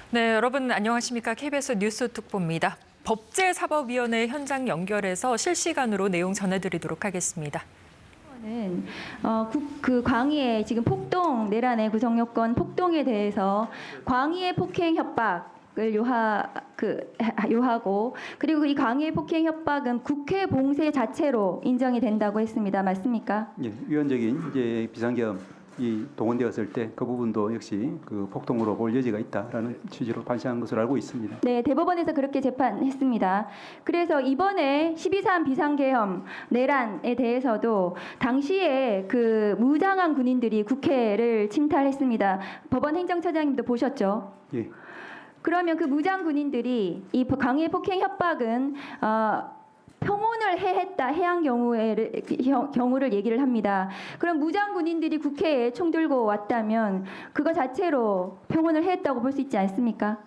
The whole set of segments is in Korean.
네, 여러분 안녕하십니까? KBS 뉴스 특보입니다. 법제사법위원회 현장 연결해서 실시간으로 내용 전해드리도록 하겠습니다. 그 광희의 지금 폭동 내란의 구성 요건 폭동에 대해서 광희의 폭행 협박을 요하고 그리고 이 광희의 폭행 협박은 국회 봉쇄 자체로 인정이 된다고 했습니다. 맞습니까? 예, 위헌적인 이제 비상계엄이 동원되었을 때 그 부분도 역시 그 폭동으로 볼 여지가 있다라는 취지로 판시한 것으로 알고 있습니다. 네, 대법원에서 그렇게 재판했습니다. 그래서 이번에 12.3 비상계엄 내란에 대해서도 당시에 그 무장한 군인들이 국회를 침탈했습니다. 법원 행정처장님도 보셨죠? 예. 그러면 그 무장 군인들이 이 광해 폭행 협박은 평온을 해한 경우를 얘기를 합니다. 그럼 무장 군인들이 국회에 총 들고 왔다면 그거 자체로 평온을 해했다고 볼 수 있지 않습니까?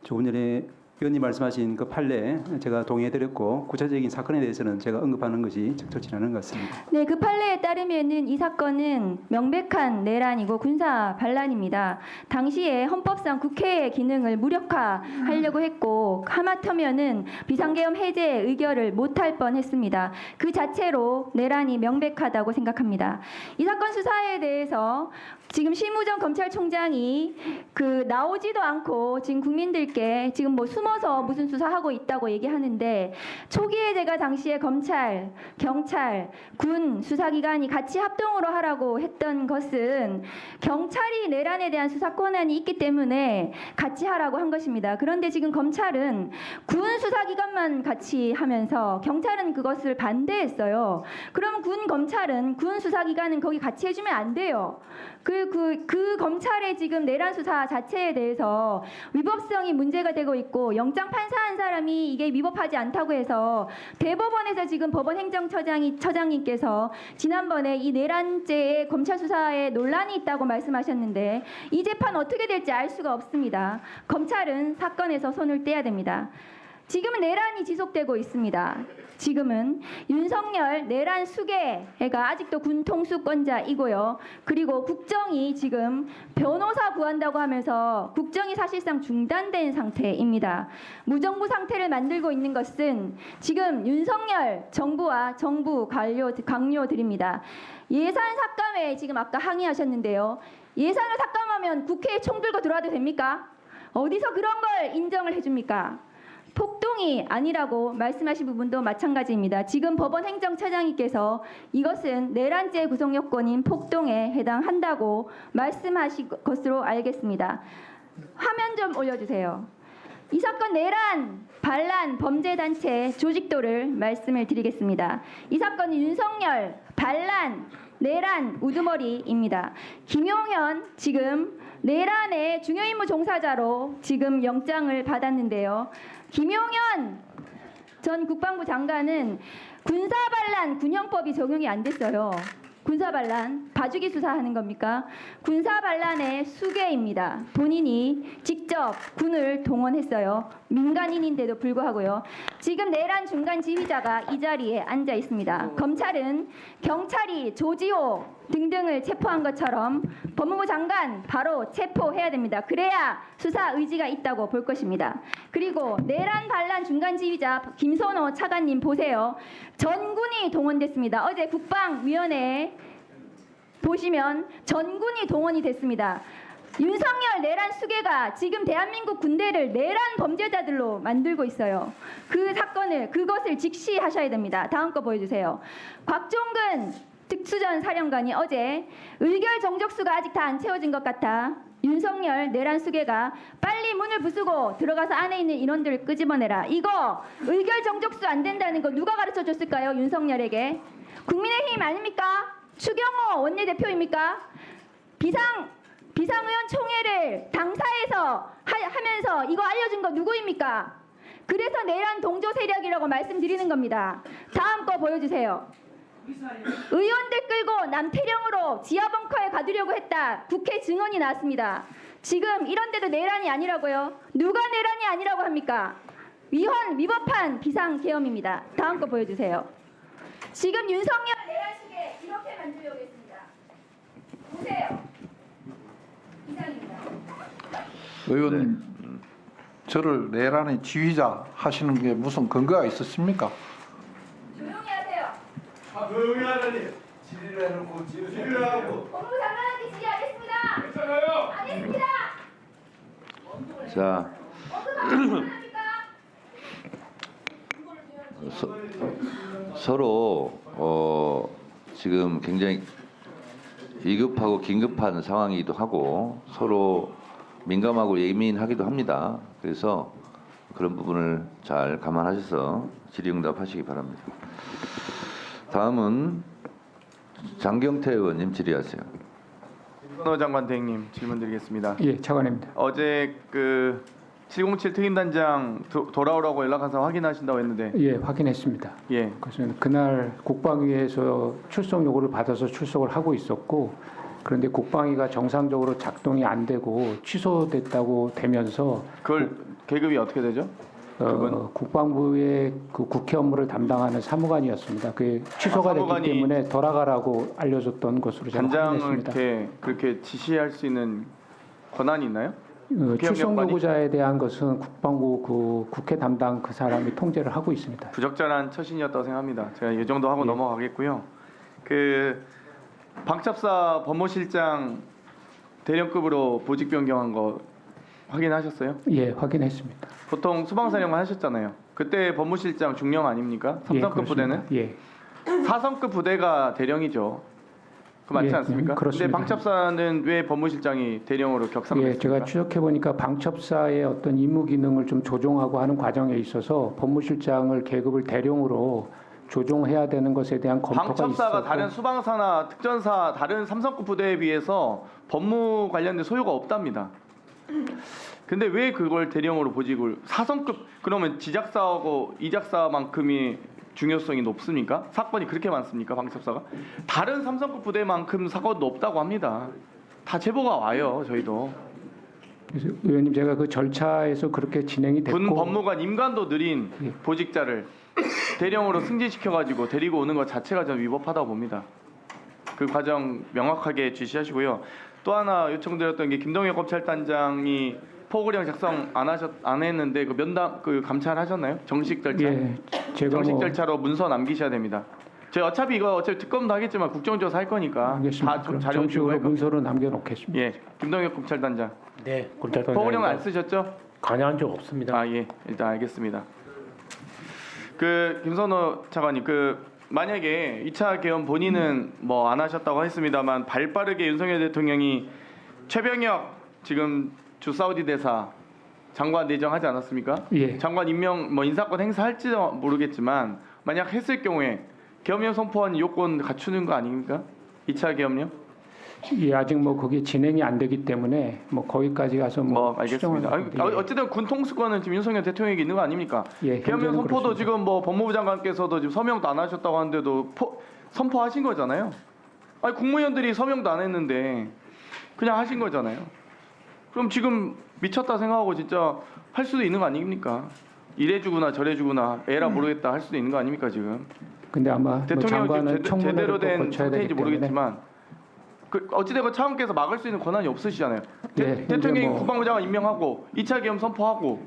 조금 전에 의원님 말씀하신 그 판례 제가 동의해드렸고 구체적인 사건에 대해서는 제가 언급하는 것이 적절치 않은 것 같습니다. 네, 그 판례에 따르면은 이 사건은 명백한 내란이고 군사 반란입니다. 당시에 헌법상 국회의 기능을 무력화하려고 했고 하마터면은 비상계엄 해제 의결을 못할 뻔했습니다. 그 자체로 내란이 명백하다고 생각합니다. 이 사건 수사에 대해서 지금 심우정 검찰총장이 나오지도 않고 지금 국민들께 지금 뭐 숨어서 무슨 수사하고 있다고 얘기하는데 초기에 제가 당시에 검찰, 경찰, 군 수사기관이 같이 합동으로 하라고 했던 것은 경찰이 내란에 대한 수사 권한이 있기 때문에 같이 하라고 한 것입니다. 그런데 지금 검찰은 군 수사기관만 같이 하면서 경찰은 그것을 반대했어요. 그럼 검찰은 군 수사기관은 거기 같이 해주면 안 돼요. 그 검찰의 지금 내란 수사 자체에 대해서 위법성이 문제가 되고 있고 영장 판사한 사람이 이게 위법하지 않다고 해서 대법원에서 지금 법원 행정처장님께서 지난번에 이 내란죄의 검찰 수사에 논란이 있다고 말씀하셨는데 이 재판 어떻게 될지 알 수가 없습니다. 검찰은 사건에서 손을 떼야 됩니다. 지금은 내란이 지속되고 있습니다. 지금은 윤석열 내란 수괴가 아직도 군 통수권자이고요. 그리고 국정이 지금 변호사 구한다고 하면서 국정이 사실상 중단된 상태입니다. 무정부 상태를 만들고 있는 것은 지금 윤석열 정부와 정부 강요들입니다. 예산 삭감에 지금 아까 항의하셨는데요. 예산을 삭감하면 국회에 총 들고 들어와도 됩니까? 어디서 그런 걸 인정을 해줍니까? 폭동이 아니라고 말씀하신 부분도 마찬가지입니다. 지금 법원 행정처장님께서 이것은 내란죄 구성 요건인 폭동에 해당한다고 말씀하신 것으로 알겠습니다. 화면 좀 올려주세요. 이 사건 내란, 반란, 범죄단체 조직도를 말씀을 드리겠습니다. 이 사건은 윤석열, 반란, 내란 우두머리입니다. 김용현 지금 내란의 중요임무 종사자로 지금 영장을 받았는데요. 김용현 전 국방부 장관은 군사반란 군형법이 적용이 안 됐어요. 군사반란, 봐주기 수사하는 겁니까? 군사반란의 수괴입니다. 본인이 직접 군을 동원했어요. 민간인인데도 불구하고요. 지금 내란 중간 지휘자가 이 자리에 앉아 있습니다. 검찰은 경찰이 조지호 등등을 체포한 것처럼 법무부 장관 바로 체포해야 됩니다. 그래야 수사 의지가 있다고 볼 것입니다. 그리고 내란 반란 중간 지휘자 김선호 차관님 보세요. 전군이 동원됐습니다. 어제 국방위원회에 보시면 전군이 동원이 됐습니다. 윤석열 내란 수괴가 지금 대한민국 군대를 내란 범죄자들로 만들고 있어요. 그것을 직시하셔야 됩니다. 다음 거 보여주세요. 곽종근 특수전 사령관이 어제 의결 정족수가 아직 다 안 채워진 것 같아 윤석열 내란 수괴가 빨리 문을 부수고 들어가서 안에 있는 인원들을 끄집어내라. 이거 의결 정족수 안 된다는 거 누가 가르쳐 줬을까요? 윤석열에게. 국민의힘 아닙니까? 추경호 원내대표입니까? 비상의원 총회를 당사에서 하면서 이거 알려준 거 누구입니까? 그래서 내란 동조 세력이라고 말씀드리는 겁니다. 다음 거 보여주세요. 의원들 끌고 남태령으로 지하벙커에 가두려고 했다. 국회 증언이 나왔습니다. 지금 이런 데도 내란이 아니라고요? 누가 내란이 아니라고 합니까? 위법한 비상계엄입니다. 다음 거 보여주세요. 지금 윤석열 내란 수괴 이렇게 만들려고 했습니다. 보세요. 이상입니다. 의원님 네. 저를 내란의 지휘자 하시는 게 무슨 근거가 있었습니까? 조용히 하세요. 조용히 하라니. 질의를 해놓고 질의를 하고. 법무부 장관한테 질의하겠습니다. 괜찮아요. 하겠습니다. 자, 서로 지금 굉장히 위급하고 긴급한 상황이기도 하고 서로 민감하고 예민하기도 합니다. 그래서 그런 부분을 잘 감안하셔서 질의응답하시기 바랍니다. 다음은 장경태 의원님 질의하세요. 윤건호 장관 대행님 질문드리겠습니다. 예, 차관입니다. 어제 그 707 특임단장 돌아오라고 연락해서 확인하신다고 했는데 예, 확인했습니다. 예, 그래서 그날 국방위에서 출석 요구를 받아서 출석을 하고 있었고, 그런데 국방위가 정상적으로 작동이 안 되고 취소됐다고 되면서 그걸 계급이 어떻게 되죠? 국방부의 그 국회 업무를 담당하는 사무관이었습니다. 그게 취소가 됐기 사무관이 때문에 돌아가라고 알려줬던 것으로 제가 단장을 확인했습니다. 그렇게 지시할 수 있는 권한이 있나요? 출석 국회협력관이? 요구자에 대한 것은 국방부 그 국회 담당 그 사람이 통제를 하고 있습니다. 부적절한 처신이었다고 생각합니다. 제가 이 정도 하고 예. 넘어가겠고요. 그 방첩사 법무실장 대령급으로 보직 변경한 거 확인하셨어요? 예, 확인했습니다. 보통 수방사령관 하셨잖아요. 그때 법무실장 중령 아닙니까? 예, 3성급 부대는? 예. 4성급 부대가 대령이죠. 그 맞지 예, 않습니까? 근데 그렇습니다. 방첩사는 왜 법무실장이 대령으로 예, 격상됐습니까? 제가 추적해 보니까 방첩사의 어떤 임무 기능을 좀 조정하고 하는 과정에 있어서 법무실장을 계급을 대령으로 조정해야 되는 것에 대한 검토가 방첩사가 있었고, 다른 수방사나 특전사 다른 3성급 부대에 비해서 법무 관련된 소요가 없답니다. 근데 왜 그걸 대령으로 보직을 4성급 그러면 지작사하고 이작사만큼이 중요성이 높습니까? 사건이 그렇게 많습니까? 방첩사가 다른 3성급 부대만큼 사건도 없다고 합니다. 다 제보가 와요. 저희도 그래서 의원님 제가 그 절차에서 그렇게 진행이 됐고, 군 법무관 임관도 느린 예. 보직자를 대령으로 승진시켜가지고 데리고 오는 것 자체가 저는 위법하다고 봅니다. 그 과정 명확하게 지시하시고요. 또 하나 요청드렸던 게 김동혁 검찰단장이 포고령 작성 안 했는데 그 면담 그 감찰하셨나요? 정식 절차? 예, 제가 정식 절차로 문서 남기셔야 됩니다. 제가 어차피 특검도 하겠지만 국정조사 할 거니까 알겠습니다. 다 그럼 자료 주고 정식으로 할 겁니다. 문서로 남겨놓겠습니다. 예, 김동혁 검찰단장. 네, 검찰단장. 포고령 안 쓰셨죠? 관여한 적 없습니다. 아 예, 일단 알겠습니다. 그 김선호 차관님, 그 만약에 2차 개헌 본인은 뭐 안 하셨다고 했습니다만 발빠르게 윤석열 대통령이 최병혁 지금 주 사우디 대사 장관 내정하지 않았습니까? 예. 장관 임명 뭐 인사권 행사할지도 모르겠지만 만약 했을 경우에 계엄령 선포한 요건 갖추는 거 아닙니까? 2차 계엄령? 예, 아직 뭐 그게 진행이 안 되기 때문에 뭐 거기까지 가서 뭐 알겠습니다. 추정을 아니, 어쨌든 군 통수권은 지금 윤석열 대통령에게 있는 거 아닙니까? 예, 계엄령 현재는 선포도 그렇습니다. 지금 뭐 법무부 장관께서도 지금 서명도 안 하셨다고 하는데도 선포하신 거잖아요. 아니 국무위원들이 서명도 안 했는데 그냥 하신 거잖아요. 그럼 지금 미쳤다 생각하고 진짜 할 수도 있는 거 아닙니까? 이래 주구나 저래 주구나 에라 모르겠다 할 수도 있는 거 아닙니까 지금? 근데 아마 뭐 대통령이 장관은 지금 제대로 청문회를 또 된 거쳐야 상태인지 되기 때문에 모르겠지만 그 어찌되건 차관께서 막을 수 있는 권한이 없으시잖아요. 예, 대통령이 뭐- 국방부 장관 임명하고 2차 계엄 선포하고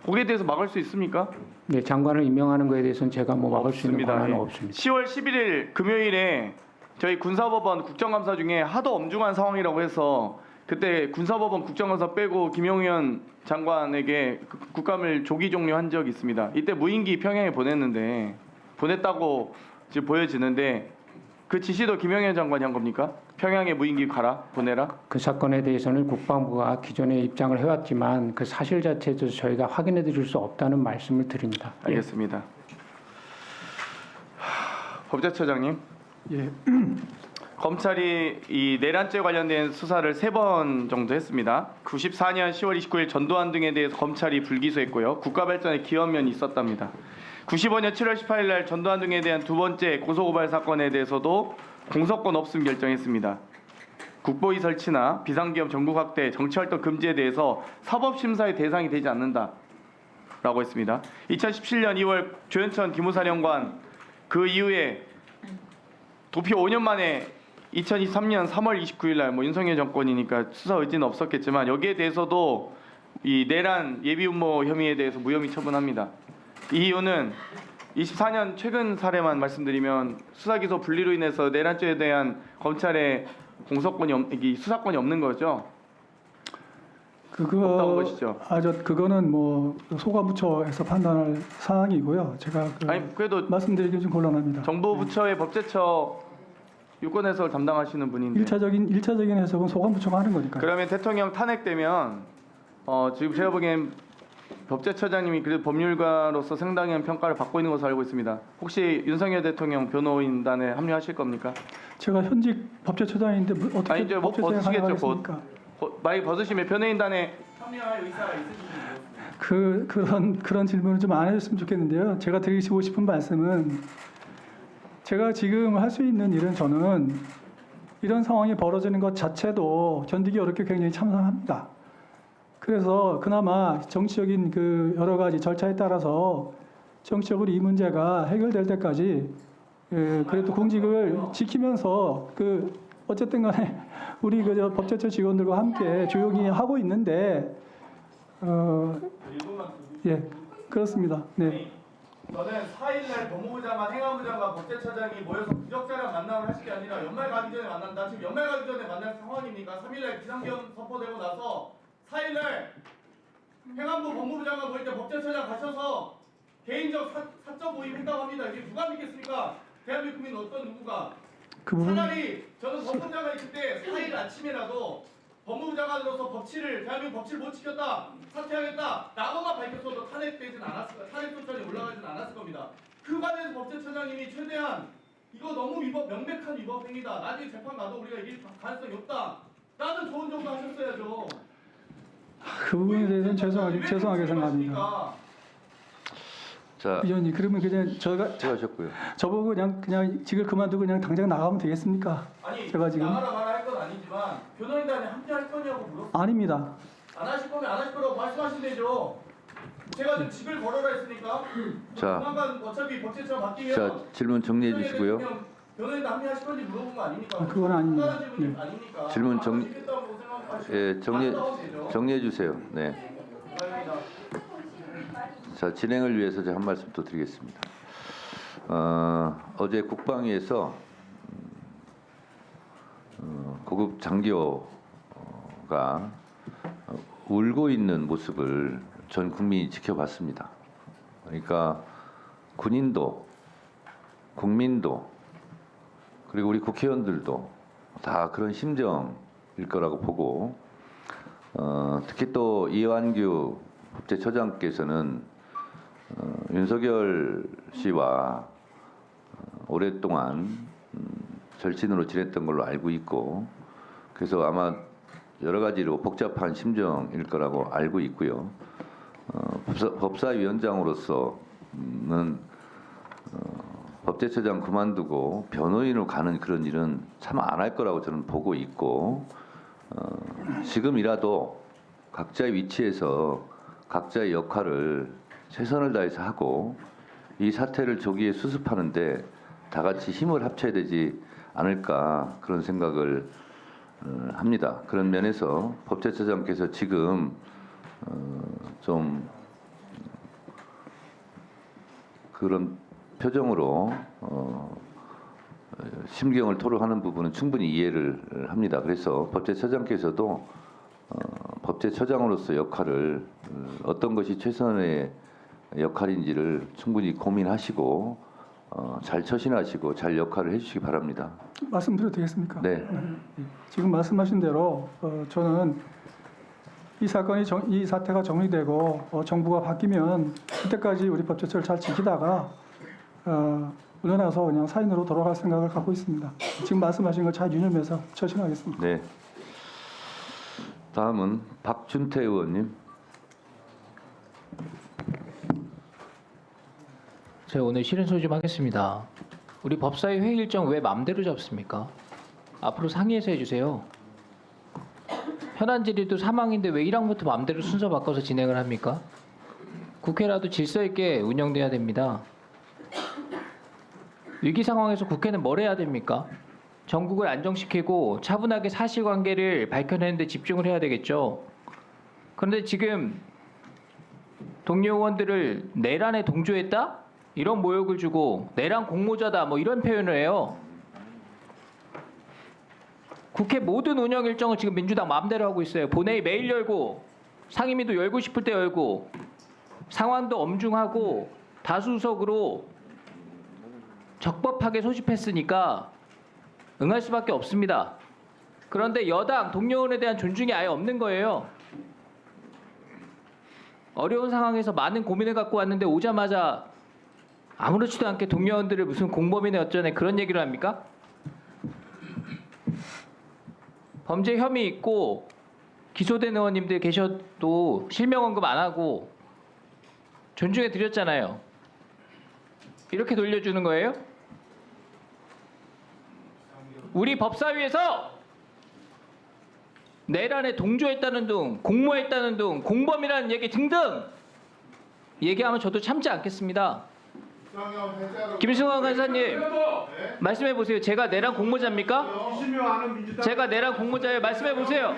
거기에 대해서 막을 수 있습니까? 네, 장관을 임명하는 거에 대해서는 제가 뭐 막을 수 있는 없습니다. 권한은 예. 없습니다. 10월 11일 금요일에 저희 군사법원 국정감사 중에 하도 엄중한 상황이라고 해서 그때 군사법원 국정감사 빼고 김용현 장관에게 국감을 조기 종료한 적이 있습니다. 이때 무인기 평양에 보냈다고 지금 보여지는데 그 지시도 김용현 장관이 한 겁니까? 평양에 무인기 가라 보내라. 그 사건에 대해서는 국방부가 기존에 입장을 해왔지만 그 사실 자체에 대해서 저희가 확인해 드릴 수 없다는 말씀을 드립니다. 알겠습니다. 법제처장님. 예. 검찰이 이 내란죄 관련된 수사를 3번 정도 했습니다. 94년 10월 29일 전두환 등에 대해서 검찰이 불기소했고요. 국가발전에 기여한 면이 있었답니다. 95년 7월 18일 날 전두환 등에 대한 두 번째 고소고발 사건에 대해서도 공소권 없음 결정했습니다. 국보위 설치나 비상기업 전국 확대, 정치활동 금지에 대해서 사법심사의 대상이 되지 않는다라고 했습니다. 2017년 2월 조현천 기무사령관 그 이후에 도피 5년 만에 2023년 3월 29일 날 뭐 윤석열 정권이니까 수사 의지는 없었겠지만 여기에 대해서도 이 내란 예비 음모 혐의에 대해서 무혐의 처분합니다. 이 이유는 24년 최근 사례만 말씀드리면 수사기소 분리로 인해서 내란죄에 대한 검찰의 수사권이 없는 거죠. 없다고 보시죠. 그거는 뭐 소관부처에서 판단할 사항이고요. 제가 그래도 말씀드리기 좀 곤란합니다. 정부 부처의 법제처 유권 해석을 담당하시는 분인데 일차적인 해석은 소관부처가 하는 거니까요. 그러면 대통령 탄핵되면 지금 제가 보기엔 법제처장님이 그래도 법률가로서 상당한 평가를 받고 있는 것으로 알고 있습니다. 혹시 윤석열 대통령 변호인단에 합류하실 겁니까? 제가 현직 법제처장인데 어떻게 아니 이제 뭐 법제처장에 벗으시겠죠. 합류하겠습니까? 만약 벗으시면 변호인단에 합류할 의사가 있으신지 그런 질문을 좀 안 해줬으면 좋겠는데요. 제가 드리고 싶은 말씀은 제가 지금 할 수 있는 일은 저는 이런 상황이 벌어지는 것 자체도 견디기 어렵게 굉장히 참담합니다. 그래서 그나마 정치적인 그 여러 가지 절차에 따라서 정치적으로 이 문제가 해결될 때까지 그래도 공직을 지키면서 어쨌든 간에 우리 법제처 직원들과 함께 조용히 하고 있는데 예, 그렇습니다. 네. 저는 4일날 법무부 장관, 행안부 장관, 법제처장이 모여서 부적절한 만남을 하실 게 아니라 연말 가기 전에 만난다. 지금 연말 가기 전에 만날 상황입니까? 3일날 비상경 선포되고 나서 4일날 행안부 법무부 장관 모일 때 법제처장 가셔서 개인적 사적 모임 했다고 합니다. 이게 누가 믿겠습니까? 대한민국 국민 어떤 누구가? 차라리 저는 법무부 장관이 그때 4일 아침에라도 법무부 장관으로서 대한민국 법치를 못 지켰다, 사퇴하겠다 라고만 밝혔어도 탄핵되진 않았을 거예요. 탄핵 소천이 올라가진 않았을 겁니다. 그 과정에서 법제처장님이 최대한 이거 너무 명백한 위법 행위다. 나중에 재판 가도 우리가 이길 가능성이 없다. 라는 좋은 정도 하셨어야죠. 그 부분에 대해서는 죄송하게 생각합니다. 자, 위원님, 그러면 그냥 하셨고요. 저보고 그냥 직을 그만두고 그냥 당장 나가면 되겠습니까? 아니, 제가 지금 나가라 마라 할 건 아니지만 변호인단에 함께할 거냐고 물었어요. 아닙니다. 안 하실 거면 안 하실 거라고 말씀하시면 되죠. 제가 지금 직을 걸어라 했으니까. 자, 조만간 어차피 법제처 바뀌면. 자, 질문 정리해 주시고요. 변호인단 합의하실 건지 물어본 거 아닙니까? 그건 아닙니다. 질문이 아니니까. 질문 되죠. 정리해 주세요. 네. 자, 진행을 위해서 제가 한 말씀 또 드리겠습니다. 어제 국방위에서 고급 장교가 울고 있는 모습을 전 국민이 지켜봤습니다. 그러니까 군인도, 국민도, 그리고 우리 국회의원들도 다 그런 심정일 거라고 보고, 특히 또 이완규 법제처장께서는 윤석열 씨와 오랫동안 절친으로 지냈던 걸로 알고 있고, 그래서 아마 여러 가지로 복잡한 심정일 거라고 알고 있고요. 법사위원장으로서는 법제처장 그만두고 변호인으로 가는 그런 일은 참 안 할 거라고 저는 보고 있고, 지금이라도 각자의 위치에서 각자의 역할을 최선을 다해서 하고 이 사태를 조기에 수습하는데 다 같이 힘을 합쳐야 되지 않을까 그런 생각을 합니다. 그런 면에서 법제처장께서 지금 좀 그런 표정으로 심경을 토로하는 부분은 충분히 이해를 합니다. 그래서 법제처장께서도 법제처장으로서 역할을 어떤 것이 최선의 역할인지를 충분히 고민하시고 잘 처신하시고 잘 역할을 해주시기 바랍니다. 말씀드려도 되겠습니까? 네. 지금 말씀하신 대로 저는 이 사태가 정리되고 정부가 바뀌면 그때까지 우리 법제처를 잘 지키다가 물러나서 그냥 사인으로 돌아갈 생각을 갖고 있습니다. 지금 말씀하신 걸 잘 유념해서 처신하겠습니다. 네. 다음은 박준태 의원님. 제가 오늘 실은 소지 좀 하겠습니다. 우리 법사위 회의 일정 왜 맘대로 잡습니까? 앞으로 상의해서 해주세요. 현안 질의도 3항인데 왜 1항부터 맘대로 순서 바꿔서 진행을 합니까? 국회라도 질서 있게 운영돼야 됩니다. 위기 상황에서 국회는 뭘 해야 됩니까? 전국을 안정시키고 차분하게 사실관계를 밝혀내는 데 집중을 해야 되겠죠. 그런데 지금 동료 의원들을 내란에 동조했다? 이런 모욕을 주고 내란 공모자다 뭐 이런 표현을 해요. 국회 모든 운영 일정을 지금 민주당 마음대로 하고 있어요. 본회의 매일 열고 상임위도 열고 싶을 때 열고 상황도 엄중하고 다수석으로 적법하게 소집했으니까 응할 수밖에 없습니다. 그런데 여당 동료 의원에 대한 존중이 아예 없는 거예요. 어려운 상황에서 많은 고민을 갖고 왔는데 오자마자 아무렇지도 않게 동료 의원들을 무슨 공범이네 어쩌네 그런 얘기를 합니까? 범죄 혐의 있고 기소된 의원님들 계셔도 실명 언급 안 하고 존중해 드렸잖아요. 이렇게 돌려주는 거예요? 우리 법사위에서 내란에 동조했다는 등 공모했다는 등 공범이라는 얘기 등등 얘기하면 저도 참지 않겠습니다. 김승환 간사님 말씀해 보세요. 제가 내란 공모자입니까? 제가 내란 공모자예요. 말씀해 보세요.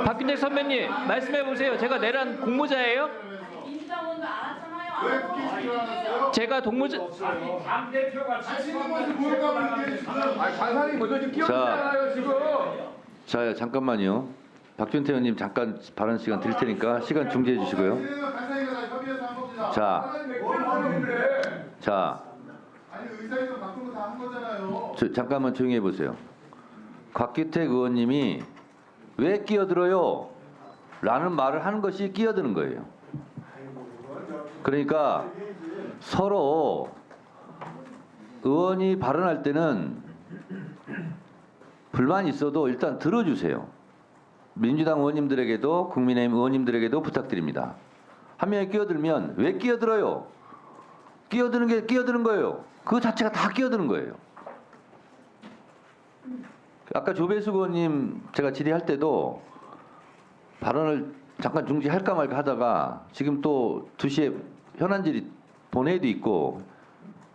박균택 선배님 말씀해 보세요. 제가 내란 공모자예요? 제가 동모자 자, 잠깐만요. 박준태 의원님 잠깐 발언 시간 드릴 테니까 시간 중지해 주시고요. 자, 잠깐만 조용히 해보세요. 곽규택 의원님이 왜 끼어들어요? 라는 말을 하는 것이 끼어드는 거예요. 그러니까 서로 의원이 발언할 때는 불만이 있어도 일단 들어주세요. 민주당 의원님들에게도 국민의힘 의원님들에게도 부탁드립니다. 한 명이 끼어들면 왜 끼어들어요? 끼어드는 게 끼어드는 거예요. 그 자체가 다 끼어드는 거예요. 아까 조배수 의원님 제가 질의할 때도 발언을 잠깐 중지할까 말까 하다가 지금 또 2시에 현안질의 본회의도 있고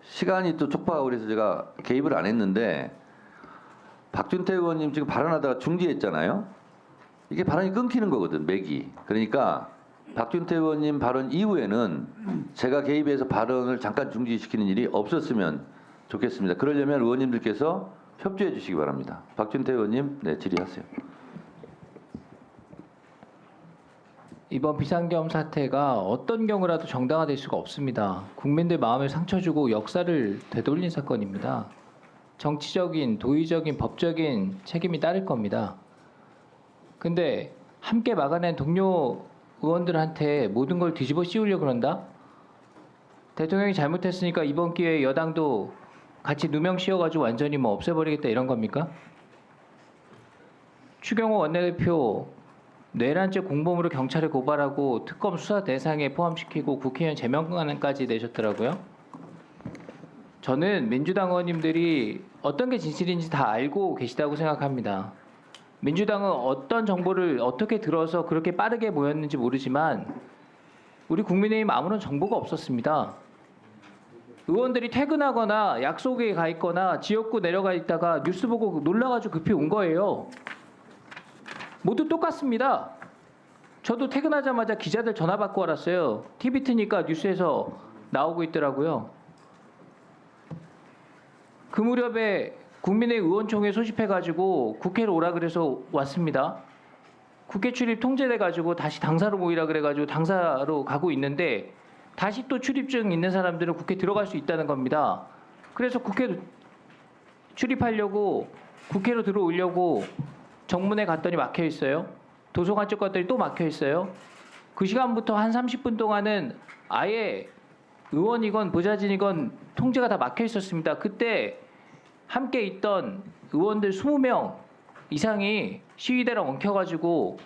시간이 또 촉박하고 그래서 제가 개입을 안 했는데 박준태 의원님 지금 발언하다가 중지했잖아요. 이게 발언이 끊기는 거거든, 맥이. 그러니까 박준태 의원님 발언 이후에는 제가 개입해서 발언을 잠깐 중지시키는 일이 없었으면 좋겠습니다. 그러려면 의원님들께서 협조해 주시기 바랍니다. 박준태 의원님, 네, 질의하세요. 이번 비상계엄 사태가 어떤 경우라도 정당화될 수가 없습니다. 국민들 마음에 상처 주고 역사를 되돌린 사건입니다. 정치적인, 도의적인, 법적인 책임이 따를 겁니다. 근데 함께 막아낸 동료 의원들한테 모든 걸 뒤집어 씌우려고 그런다? 대통령이 잘못했으니까 이번 기회에 여당도 같이 누명 씌워가지고 완전히 뭐 없애버리겠다 이런 겁니까? 추경호 원내대표 뇌란죄 공범으로 경찰에 고발하고 특검 수사 대상에 포함시키고 국회의원 제명안까지 내셨더라고요. 저는 민주당 의원님들이 어떤 게 진실인지 다 알고 계시다고 생각합니다. 민주당은 어떤 정보를 어떻게 들어서 그렇게 빠르게 모였는지 모르지만 우리 국민의힘 아무런 정보가 없었습니다. 의원들이 퇴근하거나 약속에 가 있거나 지역구 내려가 있다가 뉴스 보고 놀라가지고 급히 온 거예요. 모두 똑같습니다. 저도 퇴근하자마자 기자들 전화 받고 알았어요. TV 트니까 뉴스에서 나오고 있더라고요. 그 무렵에 국민의 의원총회 소집해가지고 국회로 오라 그래서 왔습니다. 국회 출입 통제돼가지고 다시 당사로 모이라 그래가지고 당사로 가고 있는데 다시 또 출입증 있는 사람들은 국회 들어갈 수 있다는 겁니다. 그래서 국회 출입하려고 국회로 들어오려고 정문에 갔더니 막혀 있어요. 도서관 쪽 갔더니 또 막혀 있어요. 그 시간부터 한 30분 동안은 아예 의원이건 보좌진이건 통제가 다 막혀 있었습니다. 그때 함께 있던 의원들 20명 이상이 시위대랑 엉켜가지고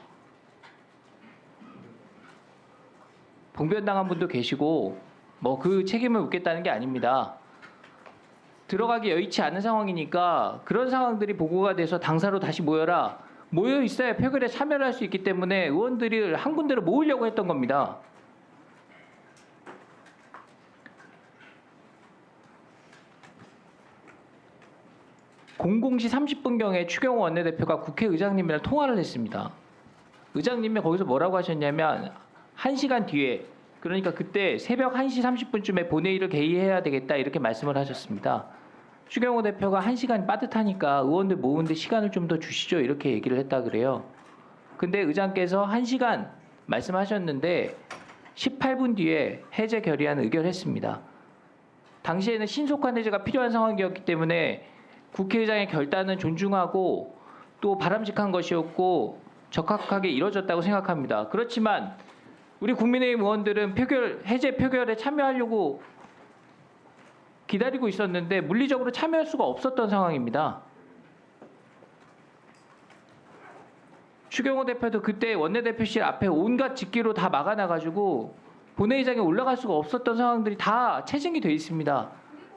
봉변당한 분도 계시고 뭐 그 책임을 묻겠다는 게 아닙니다. 들어가기 여의치 않은 상황이니까 그런 상황들이 보고가 돼서 당사로 다시 모여라. 모여 있어야 표결에 참여를 할 수 있기 때문에 의원들이 한 군데로 모으려고 했던 겁니다. (00시 30분경에) 추경호 원내대표가 국회의장님이랑 통화를 했습니다. 의장님이 거기서 뭐라고 하셨냐면 1시간 뒤에, 그러니까 그때 새벽 1시 30분쯤에 본회의를 개의해야 되겠다 이렇게 말씀을 하셨습니다. 추경호 대표가 1시간이 빠듯하니까 의원들 모으는데 시간을 좀 더 주시죠 이렇게 얘기를 했다 그래요. 근데 의장께서 1시간 말씀하셨는데 18분 뒤에 해제 결의안 의결했습니다. 당시에는 신속한 해제가 필요한 상황이었기 때문에 국회의장의 결단은 존중하고 또 바람직한 것이었고 적합하게 이루어졌다고 생각합니다. 그렇지만 우리 국민의힘 의원들은 해제 표결에 참여하려고 기다리고 있었는데 물리적으로 참여할 수가 없었던 상황입니다. 추경호 대표도 그때 원내대표실 앞에 온갖 집기로 다 막아놔가지고 본회의장에 올라갈 수가 없었던 상황들이 다 체증이 돼 있습니다.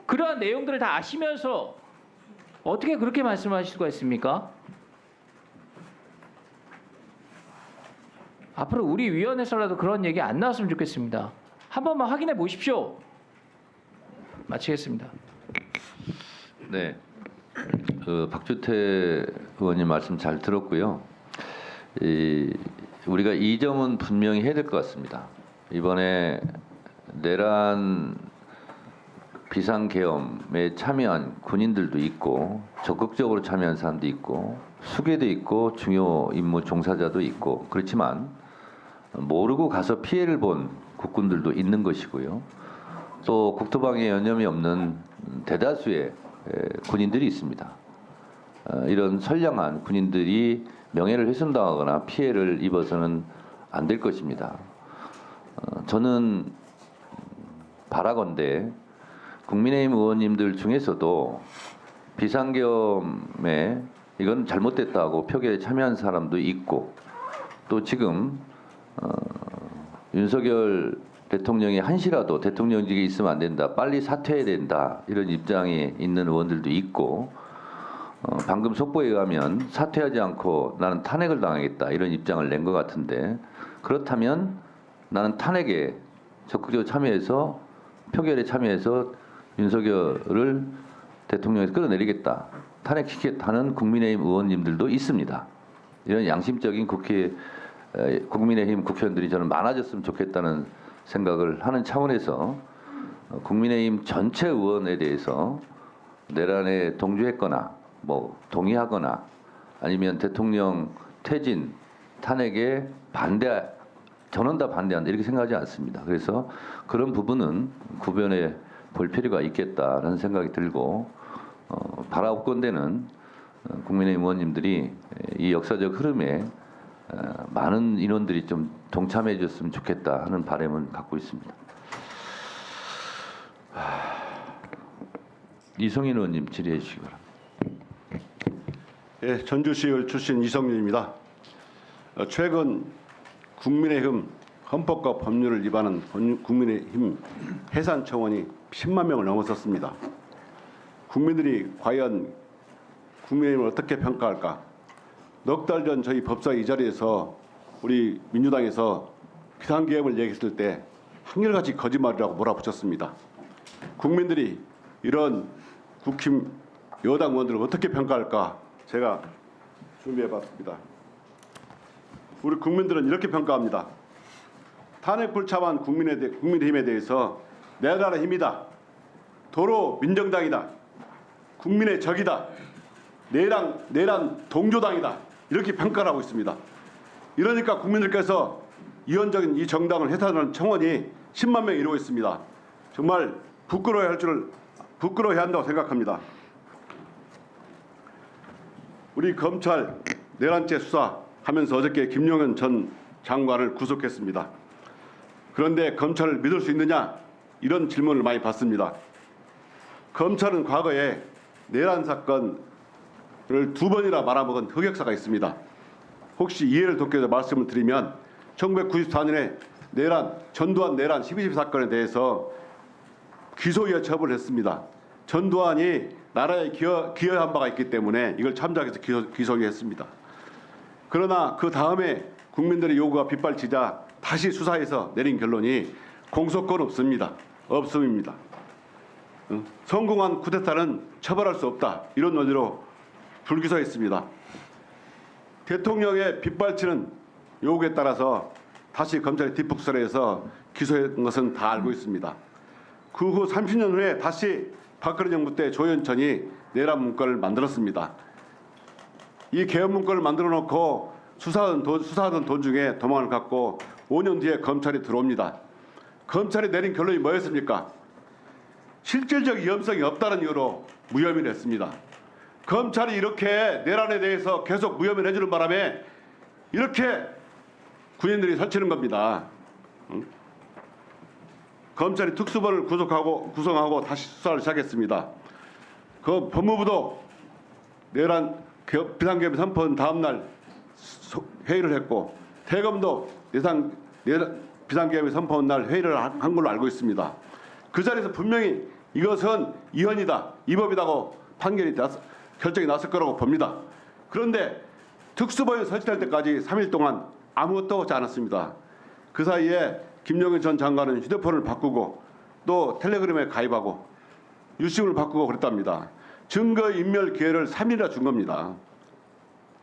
그러한 내용들을 다 아시면서 어떻게 그렇게 말씀하실 수가 있습니까? 앞으로 우리 위원회에서라도 그런 얘기 안 나왔으면 좋겠습니다. 한 번만 확인해 보십시오. 마치겠습니다. 네, 박주태 의원님 말씀 잘 들었고요. 우리가 이 점은 분명히 해야 될 것 같습니다. 이번에 내란 비상계엄에 참여한 군인들도 있고 적극적으로 참여한 사람도 있고 수괴도 있고 중요 임무 종사자도 있고 그렇지만 모르고 가서 피해를 본 국군들도 있는 것이고요. 또 국토방위에 여념이 없는 대다수의 군인들이 있습니다. 이런 선량한 군인들이 명예를 훼손당하거나 피해를 입어서는 안 될 것입니다. 저는 바라건대 국민의힘 의원님들 중에서도 비상계엄에 이건 잘못됐다고 표결에 참여한 사람도 있고 또 지금 윤석열 대통령이 한시라도 대통령직에 있으면 안 된다, 빨리 사퇴해야 된다 이런 입장에 있는 의원들도 있고 방금 속보에 의하면 사퇴하지 않고 나는 탄핵을 당하겠다 이런 입장을 낸 것 같은데 그렇다면 나는 탄핵에 적극적으로 참여해서 표결에 참여해서 윤석열을 대통령에서 끌어내리겠다, 탄핵시키겠다는 국민의힘 의원님들도 있습니다. 이런 양심적인 국민의힘 국회의원들이 저는 많아졌으면 좋겠다는 생각을 하는 차원에서 국민의힘 전체 의원에 대해서 내란에 동조했거나 뭐 동의하거나 아니면 대통령 퇴진, 탄핵에 저는 다 반대한다 이렇게 생각하지 않습니다. 그래서 그런 부분은 구별해 볼 필요가 있겠다라는 생각이 들고 바라옵건대는 국민의힘 의원님들이 이 역사적 흐름에 많은 인원들이 좀 동참해 줬으면 좋겠다 하는 바람은 갖고 있습니다. 이성인 의원님 질의해 주시기 바랍니다. 예, 전주시의회 출신 이성윤입니다. 최근 국민의힘 헌법과 법률을 위반한 국민의힘 해산청원이 10만 명을 넘어섰습니다. 국민들이 과연 국민의힘을 어떻게 평가할까? 넉 달 전 저희 법사위 이 자리에서 우리 민주당에서 비상계엄을 얘기했을 때 한결같이 거짓말이라고 몰아붙였습니다. 국민들이 이런 국힘 여당 의원들을 어떻게 평가할까? 제가 준비해봤습니다. 우리 국민들은 이렇게 평가합니다. 탄핵 불참한 국민의힘에 대해서 내 나라 힘이다. 도로 민정당이다. 국민의 적이다. 내란 동조당이다. 이렇게 평가를 하고 있습니다. 이러니까 국민들께서 이원적인 이 정당을 해산하는 청원이 10만 명이 이루고 있습니다. 정말 부끄러워해야 한다고 생각합니다. 우리 검찰 내란죄 수사하면서 어저께 김용현 전 장관을 구속했습니다. 그런데 검찰을 믿을 수 있느냐 이런 질문을 많이 받습니다. 검찰은 과거에 내란 사건을 2번이나 말아먹은 흑역사가 있습니다. 혹시 이해를 돕기 위해서 말씀을 드리면 1994년에 전두환 내란 12.12 사건에 대해서 기소유예 처벌을 했습니다. 전두환이 나라에 기여한 바가 있기 때문에 이걸 참작해서 기소유예했습니다. 그러나 그 다음에 국민들의 요구가 빗발치자 다시 수사해서 내린 결론이 공소권 없음입니다. 성공한 쿠데타는 처벌할 수 없다. 이런 논리로 불기소했습니다. 대통령의 빗발치는 요구에 따라서 다시 검찰이 뒷북설해서 기소한 것은 다 알고 있습니다. 그 후 30년 후에 다시 박근혜 정부 때 조현천이 내란 문건을 만들었습니다. 이 개헌 문건을 만들어 놓고 수사하던 돈 중에 도망을 갔고 5년 뒤에 검찰이 들어옵니다. 검찰이 내린 결론이 뭐였습니까? 실질적 위험성이 없다는 이유로 무혐의를 했습니다. 검찰이 이렇게 내란에 대해서 계속 무혐의를 해주는 바람에 이렇게 군인들이 설치는 겁니다. 검찰이 특수본을 구성하고 다시 수사를 시작했습니다. 그 법무부도 내란 비상계엄 선포한 다음 날 회의를 했고 대검도 비상계엄이 선포한 날 회의를 한 걸로 알고 있습니다. 그 자리에서 분명히 이것은 위헌이다, 위법이다고 결정이 났을 거라고 봅니다. 그런데 특수본이 설치될 때까지 3일 동안 아무것도 하지 않았습니다. 그 사이에 김용현 전 장관은 휴대폰을 바꾸고 또 텔레그램에 가입하고 유심을 바꾸고 그랬답니다. 증거인멸 기회를 3일이나 준 겁니다.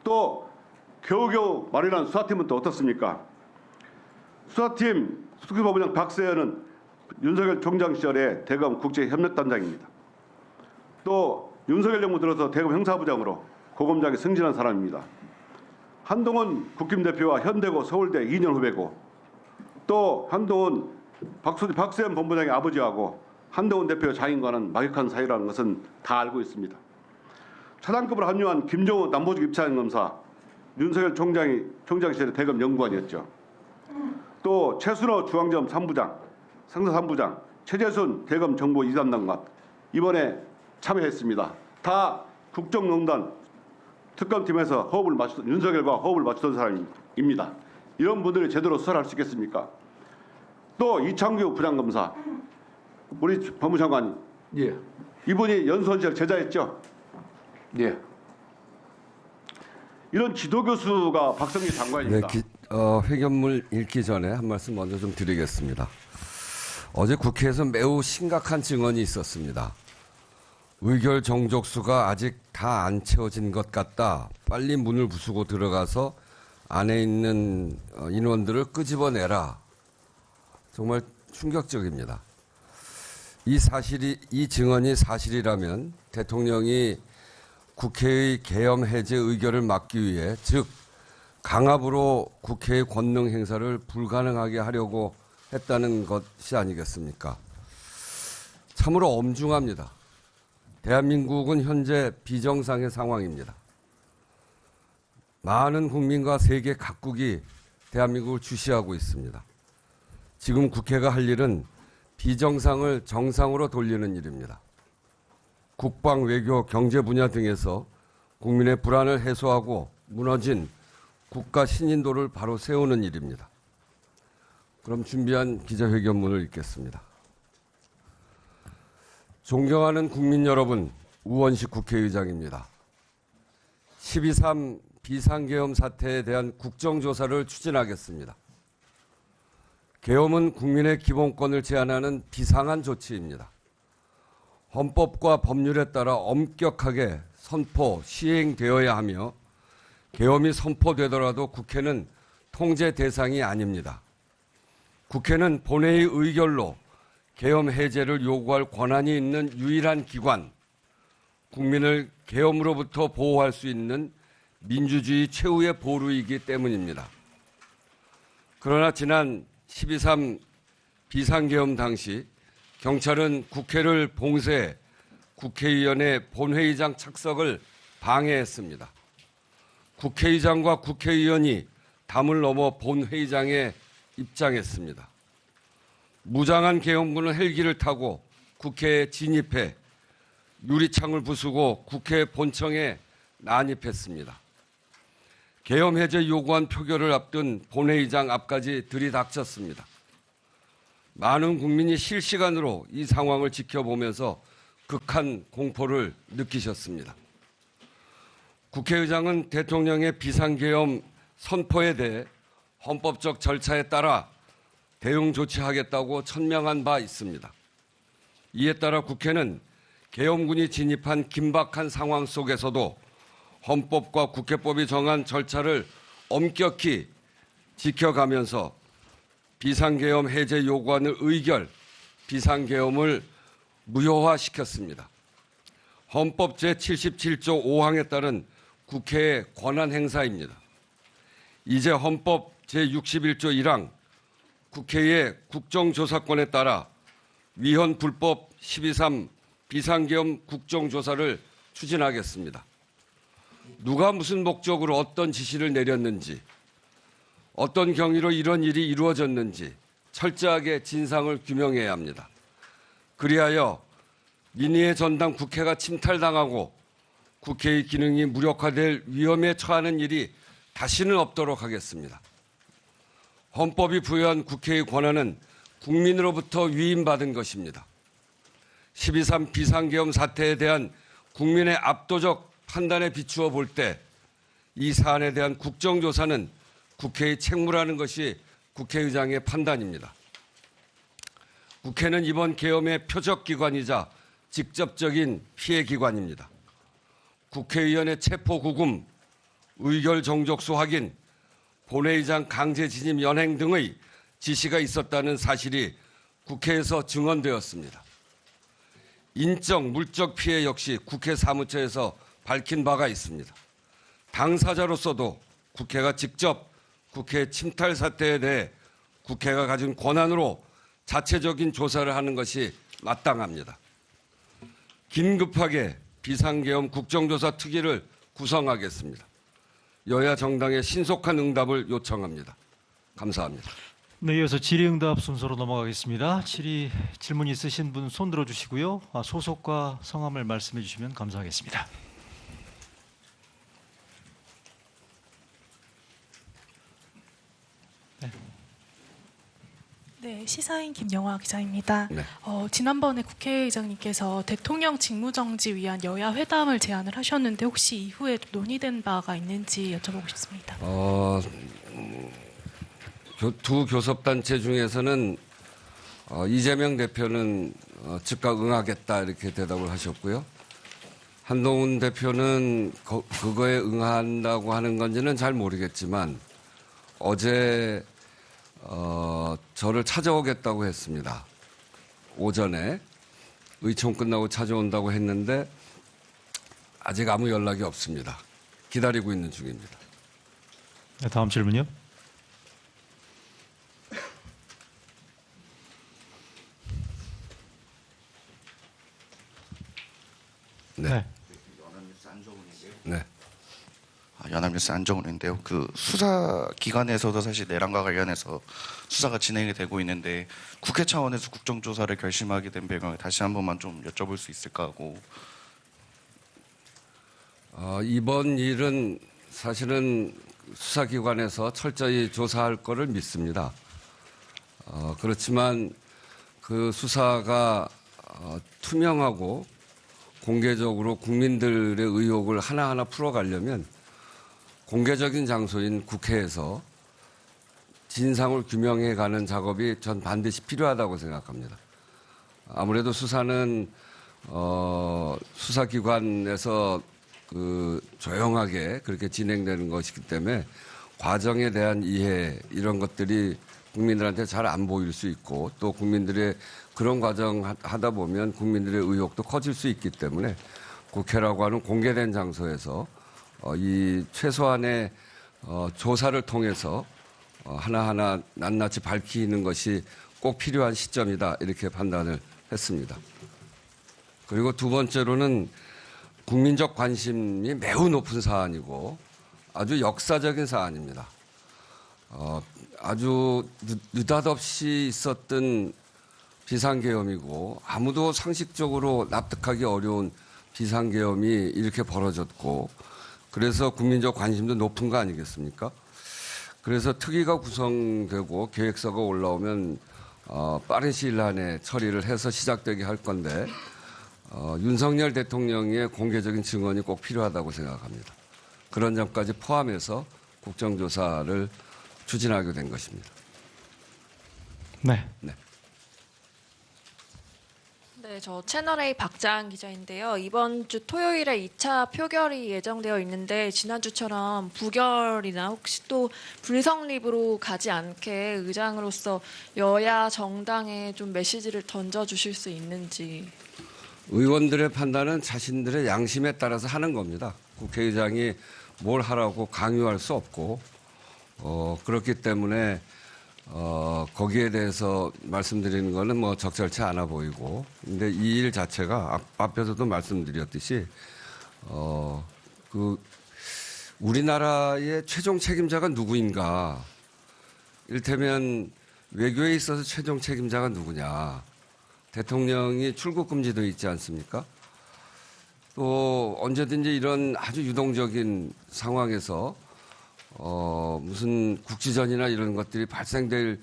또 겨우겨우 마련한 수사팀은 또 어떻습니까? 수사팀 특수본부장 박세현은 윤석열 총장 시절에 대검 국제협력단장입니다. 또 윤석열 정부 들어서 대검 형사부장으로 고검장에 승진한 사람입니다. 한동훈 국힘대표와 현대고 서울대 2년 후배고 또 한동훈 박세현 본부장의 아버지하고 한동훈 대표 장인과는 막역한 사이라는 것은 다 알고 있습니다. 차장급으로 합류한 김종호 남보직 입찰검사 윤석열 총장 시절에 대검 연구관이었죠. 또 최순호 중앙지검 3부장, 상사 3부장, 최재순 대검 정보 2담당관 이번에 참여했습니다. 다 국정농단 특검팀에서 윤석열과 호흡을 맞추던 사람입니다. 이런 분들이 제대로 수사를 할 수 있겠습니까? 또 이창규 부장검사, 우리 법무장관이 예. 이분이 연수원 시절 제자였죠. 예. 이런 지도교수가 박성기 장관입니다. 회견문 읽기 전에 한 말씀 먼저 좀 드리겠습니다. 어제 국회에서 매우 심각한 증언이 있었습니다. 의결 정족수가 아직 다 안 채워진 것 같다. 빨리 문을 부수고 들어가서 안에 있는 인원들을 끄집어내라. 정말 충격적입니다. 이 증언이 사실이라면 대통령이 국회의 계엄 해제 의결을 막기 위해 즉 강압으로 국회의 권능 행사를 불가능하게 하려고 했다는 것이 아니겠습니까? 참으로 엄중합니다. 대한민국은 현재 비정상의 상황입니다. 많은 국민과 세계 각국이 대한민국을 주시하고 있습니다. 지금 국회가 할 일은 비정상을 정상으로 돌리는 일입니다. 국방, 외교, 경제 분야 등에서 국민의 불안을 해소하고 무너진 국가 신인도를 바로 세우는 일입니다. 그럼 준비한 기자회견문을 읽겠습니다. 존경하는 국민 여러분, 우원식 국회의장입니다. 12.3 비상계엄 사태에 대한 국정조사를 추진하겠습니다. 계엄은 국민의 기본권을 제한하는 비상한 조치입니다. 헌법과 법률에 따라 엄격하게 선포, 시행되어야 하며 계엄이 선포되더라도 국회는 통제 대상이 아닙니다. 국회는 본회의 의결로 계엄 해제를 요구할 권한이 있는 유일한 기관, 국민을 계엄으로부터 보호할 수 있는 민주주의 최후의 보루이기 때문입니다. 그러나 지난 12.3 비상계엄 당시 경찰은 국회를 봉쇄해 국회의원의 본회의장 착석을 방해했습니다. 국회의장과 국회의원이 담을 넘어 본회의장에 입장했습니다. 무장한 계엄군은 헬기를 타고 국회에 진입해 유리창을 부수고 국회 본청에 난입했습니다. 계엄 해제 요구한 표결을 앞둔 본회의장 앞까지 들이닥쳤습니다. 많은 국민이 실시간으로 이 상황을 지켜보면서 극한 공포를 느끼셨습니다. 국회의장은 대통령의 비상계엄 선포에 대해 헌법적 절차에 따라 대응 조치하겠다고 천명한 바 있습니다. 이에 따라 국회는 계엄군이 진입한 긴박한 상황 속에서도 헌법과 국회법이 정한 절차를 엄격히 지켜가면서 비상계엄 해제 요구안을 의결, 비상계엄을 무효화시켰습니다. 헌법 제77조 5항에 따른 국회의 권한 행사입니다. 이제 헌법 제61조 1항 국회의 국정조사권에 따라 위헌 불법 12.3 비상계엄 국정조사를 추진하겠습니다. 누가 무슨 목적으로 어떤 지시를 내렸는지, 어떤 경위로 이런 일이 이루어졌는지 철저하게 진상을 규명해야 합니다. 그리하여 민의의 전당 국회가 침탈당하고 국회의 기능이 무력화될 위험에 처하는 일이 다시는 없도록 하겠습니다. 헌법이 부여한 국회의 권한은 국민으로부터 위임받은 것입니다. 12.3 비상계엄 사태에 대한 국민의 압도적 판단에 비추어 볼 때 이 사안에 대한 국정조사는 국회의 책무라는 것이 국회의장의 판단입니다. 국회는 이번 계엄의 표적기관이자 직접적인 피해기관입니다. 국회의원의 체포구금, 의결 정족수 확인, 본회의장 강제 진입 연행 등의 지시가 있었다는 사실이 국회에서 증언되었습니다. 인적, 물적 피해 역시 국회 사무처에서 밝힌 바가 있습니다. 당사자로서도 국회가 직접 국회 침탈 사태에 대해 국회가 가진 권한으로 자체적인 조사를 하는 것이 마땅합니다. 긴급하게 비상계엄 국정조사 특위를 구성하겠습니다. 여야 정당의 신속한 응답을 요청합니다. 감사합니다. 네, 이어서 질의응답 순서로 넘어가겠습니다. 질문 있으신 분 손 들어주시고요. 소속과 성함을 말씀해 주시면 감사하겠습니다. 네, 시사인 김영화 기자입니다. 네. 지난번에 국회의장님께서 대통령 직무정지 위한 여야 회담을 제안을 하셨는데 혹시 이후에 논의된 바가 있는지 여쭤보고 싶습니다. 두 교섭단체 중에서는 이재명 대표는 즉각 응하겠다 이렇게 대답을 하셨고요. 한동훈 대표는 그거에 응한다고 하는 건지는 잘 모르겠지만 어제 저를 찾아오겠다고 했습니다. 오전에 의총 끝나고 찾아온다고 했는데 아직 아무 연락이 없습니다. 기다리고 있는 중입니다. 네, 다음 질문요. 네. 네. 연합뉴스 안정훈인데요. 그 수사 기관에서도 사실 내란과 관련해서 수사가 진행이 되고 있는데 국회 차원에서 국정조사를 결심하게 된 배경을 다시 한 번만 좀 여쭤볼 수 있을까 하고. 이번 일은 사실은 수사기관에서 철저히 조사할 거를 믿습니다. 그렇지만 그 수사가 투명하고 공개적으로 국민들의 의혹을 하나하나 풀어가려면 공개적인 장소인 국회에서 진상을 규명해가는 작업이 전 반드시 필요하다고 생각합니다. 아무래도 수사는 수사기관에서 조용하게 그렇게 진행되는 것이기 때문에 과정에 대한 이해 이런 것들이 국민들한테 잘 안 보일 수 있고 또 국민들의 그런 과정 하다 보면 국민들의 의혹도 커질 수 있기 때문에 국회라고 하는 공개된 장소에서 이 최소한의 조사를 통해서 하나하나 낱낱이 밝히는 것이 꼭 필요한 시점이다 이렇게 판단을 했습니다. 그리고 두 번째로는 국민적 관심이 매우 높은 사안이고 아주 역사적인 사안입니다. 아주 느닷없이 있었던 비상계엄이고 아무도 상식적으로 납득하기 어려운 비상계엄이 이렇게 벌어졌고 그래서 국민적 관심도 높은 거 아니겠습니까? 그래서 특위가 구성되고 계획서가 올라오면 빠른 시일 안에 처리를 해서 시작되게 할 건데 윤석열 대통령의 공개적인 증언이 꼭 필요하다고 생각합니다. 그런 점까지 포함해서 국정조사를 추진하게 된 것입니다. 네. 네, 네, 저 채널A 박자한 기자인데요. 이번 주 토요일에 2차 표결이 예정되어 있는데 지난주처럼 부결이나 혹시 또 불성립으로 가지 않게 의장으로서 여야 정당에 좀 메시지를 던져주실 수 있는지. 의원들의 판단은 자신들의 양심에 따라서 하는 겁니다. 국회의장이 뭘 하라고 강요할 수 없고 그렇기 때문에 거기에 대해서 말씀드리는 거는 뭐 적절치 않아 보이고, 근데 이 일 자체가 앞에서도 말씀드렸듯이 그 우리나라의 최종 책임자가 누구인가, 이를테면 외교에 있어서 최종 책임자가 누구냐, 대통령이 출국 금지도 있지 않습니까? 또 언제든지 이런 아주 유동적인 상황에서 무슨 국지전이나 이런 것들이 발생될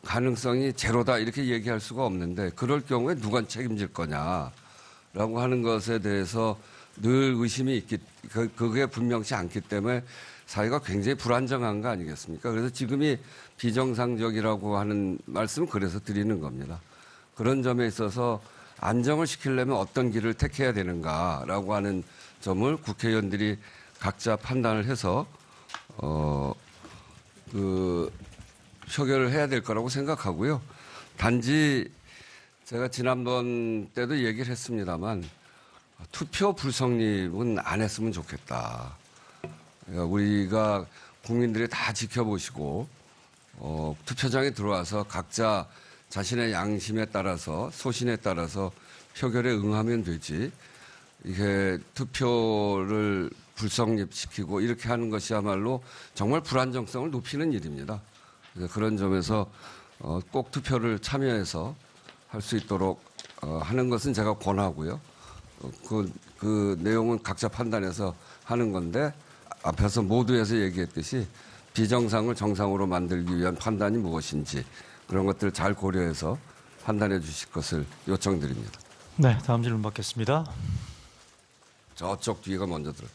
가능성이 제로다 이렇게 얘기할 수가 없는데, 그럴 경우에 누가 책임질 거냐라고 하는 것에 대해서 늘 의심이 있기, 그게 분명치 않기 때문에 사회가 굉장히 불안정한 거 아니겠습니까? 그래서 지금이 비정상적이라고 하는 말씀은 그래서 드리는 겁니다. 그런 점에 있어서 안정을 시키려면 어떤 길을 택해야 되는가라고 하는 점을 국회의원들이 각자 판단을 해서 표결을 해야 될 거라고 생각하고요. 단지 제가 지난번 때도 얘기를 했습니다만 투표 불성립은 안 했으면 좋겠다. 그러니까 우리가 국민들이 다 지켜보시고 투표장에 들어와서 각자 자신의 양심에 따라서 소신에 따라서 표결에 응하면 되지, 이게 투표를 불성립시키고 이렇게 하는 것이야말로 정말 불안정성을 높이는 일입니다. 그래서 그런 점에서 꼭 투표를 참여해서 할 수 있도록 하는 것은 제가 권하고요. 그 내용은 각자 판단해서 하는 건데, 앞에서 모두에서 얘기했듯이 비정상을 정상으로 만들기 위한 판단이 무엇인지 그런 것들을 잘 고려해서 판단해 주실 것을 요청드립니다. 네, 다음 질문 받겠습니다. 저쪽 뒤가 먼저 들어요.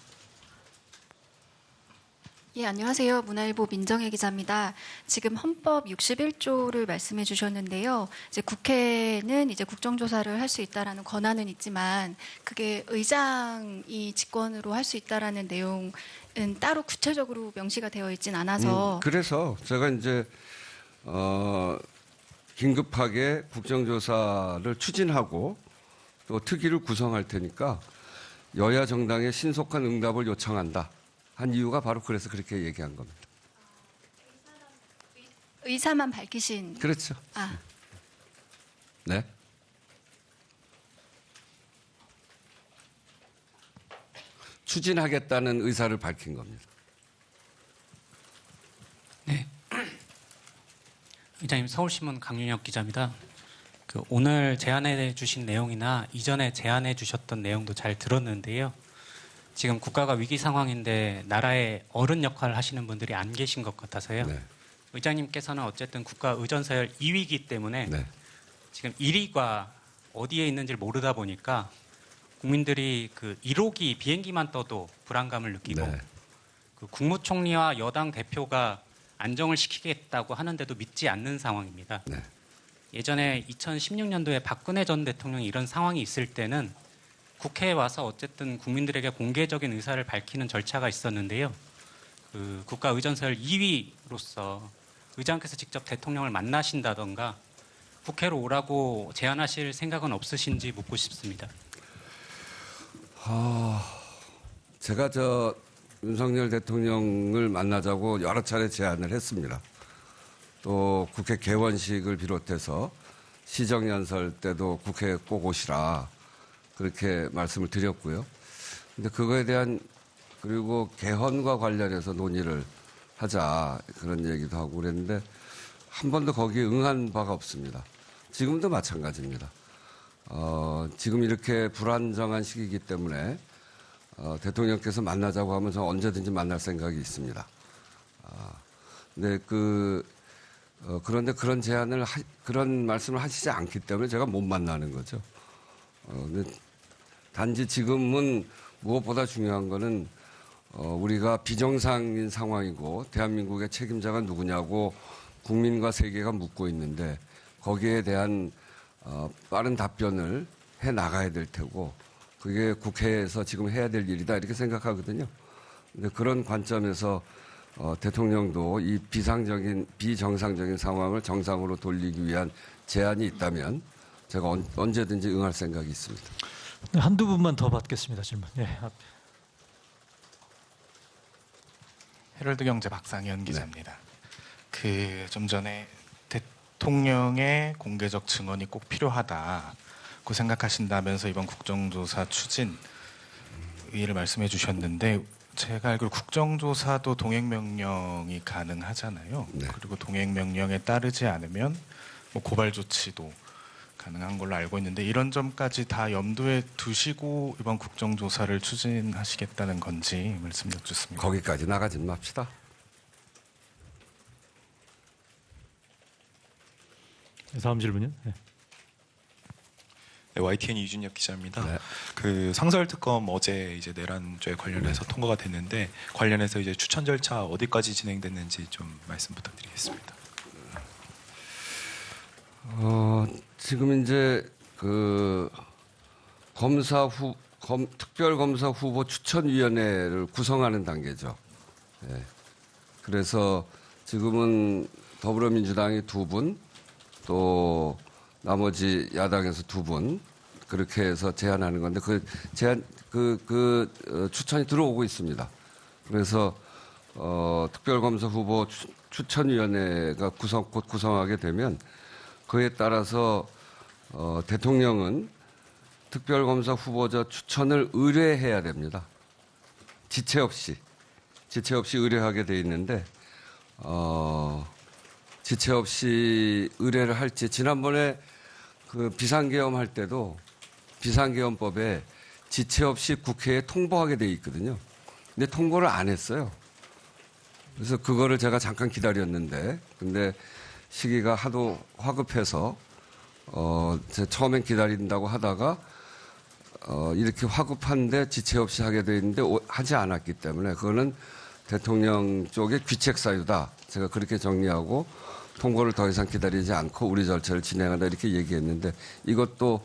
예, 안녕하세요. 문화일보 민정혜 기자입니다. 지금 헌법 61조를 말씀해 주셨는데요. 이제 국회는 이제 국정조사를 할 수 있다라는 권한은 있지만 그게 의장이 직권으로 할 수 있다라는 내용은 따로 구체적으로 명시가 되어 있진 않아서 그래서 제가 이제 긴급하게 국정조사를 추진하고 또 특위를 구성할 테니까 여야 정당의 신속한 응답을 요청한다 한 이유가 바로 그래서 그렇게 얘기한 겁니다. 의사만 밝히신. 그렇죠. 아. 네. 추진하겠다는 의사를 밝힌 겁니다. 네. 의장님, 서울신문 강윤혁 기자입니다. 오늘 제안해 주신 내용이나 이전에 제안해 주셨던 내용도 잘 들었는데요. 지금 국가가 위기 상황인데 나라의 어른 역할을 하시는 분들이 안 계신 것 같아서요. 네. 의장님께서는 어쨌든 국가 의전서열 2위이기 때문에 네. 지금 1위가 어디에 있는지를 모르다 보니까 국민들이 그 1호기 비행기만 떠도 불안감을 느끼고 네. 그 국무총리와 여당 대표가 안정을 시키겠다고 하는데도 믿지 않는 상황입니다. 네. 예전에 2016년도에 박근혜 전 대통령이 이런 상황이 있을 때는 국회에 와서 어쨌든 국민들에게 공개적인 의사를 밝히는 절차가 있었는데요. 그 국가 의전서열 2위로서 의장께서 직접 대통령을 만나신다던가 국회로 오라고 제안하실 생각은 없으신지 묻고 싶습니다. 제가 윤석열 대통령을 만나자고 여러 차례 제안을 했습니다. 또 국회 개원식을 비롯해서 시정연설 때도 국회에 꼭 오시라 그렇게 말씀을 드렸고요. 근데 그거에 대한, 그리고 개헌과 관련해서 논의를 하자 그런 얘기도 하고 그랬는데 한 번도 거기에 응한 바가 없습니다. 지금도 마찬가지입니다. 지금 이렇게 불안정한 시기이기 때문에 대통령께서 만나자고 하면 저는 언제든지 만날 생각이 있습니다. 근데 그런데 그런 제안을 그런 말씀을 하시지 않기 때문에 제가 못 만나는 거죠. 근데 단지 지금은 무엇보다 중요한 거는 우리가 비정상인 상황이고 대한민국의 책임자가 누구냐고 국민과 세계가 묻고 있는데 거기에 대한 빠른 답변을 해 나가야 될 테고 그게 국회에서 지금 해야 될 일이다 이렇게 생각하거든요. 근데 그런 관점에서 대통령도 이 비정상적인 상황을 정상으로 돌리기 위한 제안이 있다면 제가 언제든지 응할 생각이 있습니다. 네, 한두 분만 더 받겠습니다. 질문. 네. 헤럴드경제 박상현 기자입니다. 좀 전에 대통령의 공개적 증언이 꼭 필요하다고 생각하신다면서 이번 국정조사 추진 의의를 말씀해 주셨는데 제가 알기로 국정조사도 동행명령이 가능하잖아요. 네. 그리고 동행명령에 따르지 않으면 뭐 고발 조치도 가능한 걸로 알고 있는데 이런 점까지 다 염두에 두시고 이번 국정조사를 추진하시겠다는 건지 말씀 여쭙습니다. 거기까지 나가진 맙시다. 다음 질문요. 네. 네, YTN 이준혁 기자입니다. 네. 그 상설특검 어제 이제 내란죄 관련해서 통과가 됐는데 관련해서 이제 추천 절차 어디까지 진행됐는지 좀 말씀 부탁드리겠습니다. 지금 이제 그 특별검사 후보 추천위원회를 구성하는 단계죠. 예. 그래서 지금은 더불어민주당이 2분, 또 나머지 야당에서 2분 그렇게 해서 제안하는 건데 추천이 들어오고 있습니다. 그래서 특별검사 후보 추천위원회가 곧 구성하게 되면 그에 따라서 대통령은 특별검사 후보자 추천을 의뢰해야 됩니다. 지체 없이 의뢰하게 돼 있는데 지체 없이 의뢰를 할지 지난번에 그 비상계엄 할 때도 비상계엄법에 지체 없이 국회에 통보하게 돼 있거든요. 근데 통보를 안 했어요. 그래서 그거를 제가 잠깐 기다렸는데 근데 시기가 하도 화급해서 제가 처음엔 기다린다고 하다가 이렇게 화급한데 지체 없이 하게 돼 있는데 하지 않았기 때문에 그거는 대통령 쪽의 귀책 사유다. 제가 그렇게 정리하고 통보를 더 이상 기다리지 않고 우리 절차를 진행한다 이렇게 얘기했는데 이것도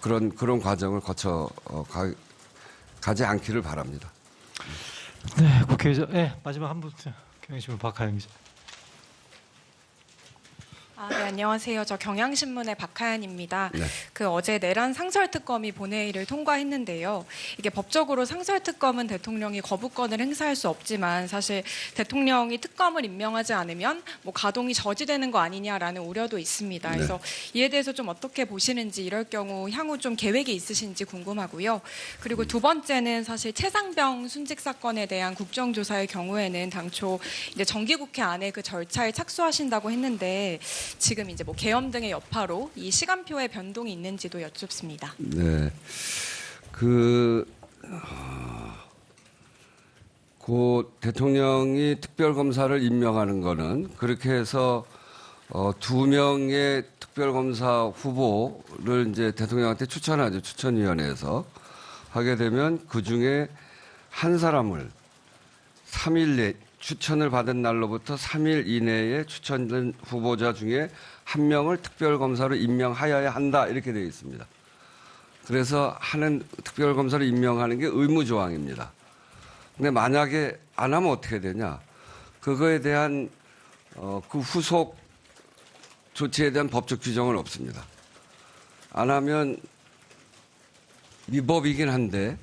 그런 과정을 거쳐 가지 않기를 바랍니다. 네, 국회의장. 네, 마지막 한 분. 경향신문 박하연 기자. 네, 안녕하세요. 저 경향신문의 박하연입니다. 네. 어제 내란 상설특검이 본회의를 통과했는데요. 이게 법적으로 상설특검은 대통령이 거부권을 행사할 수 없지만 사실 대통령이 특검을 임명하지 않으면 뭐 가동이 저지되는 거 아니냐라는 우려도 있습니다. 네. 그래서 이에 대해서 좀 어떻게 보시는지 이럴 경우 향후 좀 계획이 있으신지 궁금하고요. 그리고 두 번째는 사실 최상병 순직 사건에 대한 국정조사의 경우에는 당초 이제 정기국회 안에 그 절차에 착수하신다고 했는데 지금 이제 뭐 계엄 등의 여파로 이 시간표에 변동이 있는지도 여쭙습니다. 네, 고 대통령이 특별검사를 임명하는 거는 그렇게 해서 2명의 특별검사 후보를 이제 대통령한테 추천하죠. 추천위원회에서 하게 되면 그 중에 한 사람을 3일 내 추천을 받은 날로부터 3일 이내에 추천된 후보자 중에 한 명을 특별검사로 임명하여야 한다 이렇게 되어 있습니다. 그래서 특별검사를 임명하는 게 의무조항입니다. 근데 만약에 안 하면 어떻게 되냐? 그거에 대한 그 후속 조치에 대한 법적 규정은 없습니다. 안 하면 위법이긴 한데